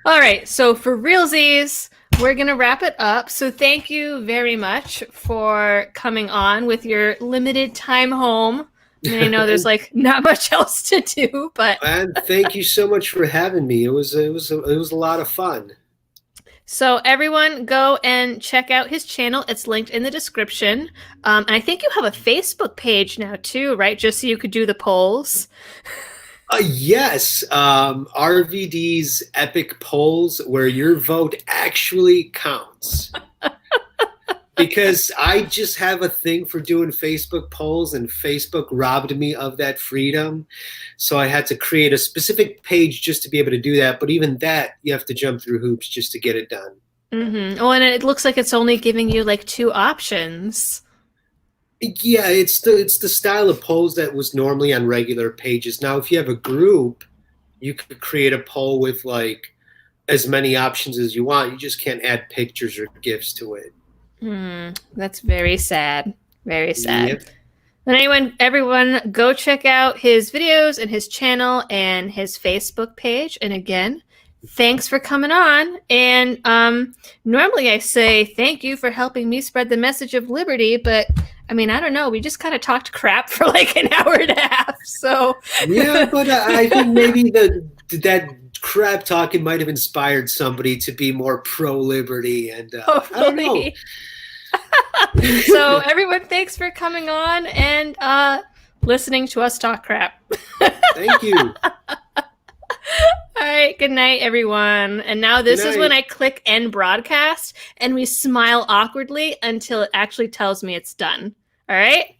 All right. So for realsies, we're going to wrap it up. So thank you very much for coming on with your limited time home. I mean, I know there's like not much else to do, but and thank you so much for having me. It was a lot of fun. So everyone go and check out his channel. It's linked in the description. And I think you have a Facebook page now too, right? Just so you could do the polls. Yes, RVD's epic polls where your vote actually counts. Because I just have a thing for doing Facebook polls, and Facebook robbed me of that freedom. So I had to create a specific page just to be able to do that. But even that, you have to jump through hoops just to get it done. Mm-hmm. Oh, and it looks like it's only giving you like 2 options. Yeah, it's the style of polls that was normally on regular pages. Now, if you have a group, you could create a poll with like as many options as you want. You just can't add pictures or GIFs to it. That's very sad. Very sad. Yep. And everyone, go check out his videos and his channel and his Facebook page. And again, thanks for coming on. And normally I say thank you for helping me spread the message of liberty, but I mean, I don't know. We just kind of talked crap for like an hour and a half. So yeah, but I think maybe that crap talking might have inspired somebody to be more pro liberty, and I don't know. So everyone, thanks for coming on and listening to us talk crap. Thank you. All right, good night, everyone. And now this is when I click end broadcast and we smile awkwardly until it actually tells me it's done. All right?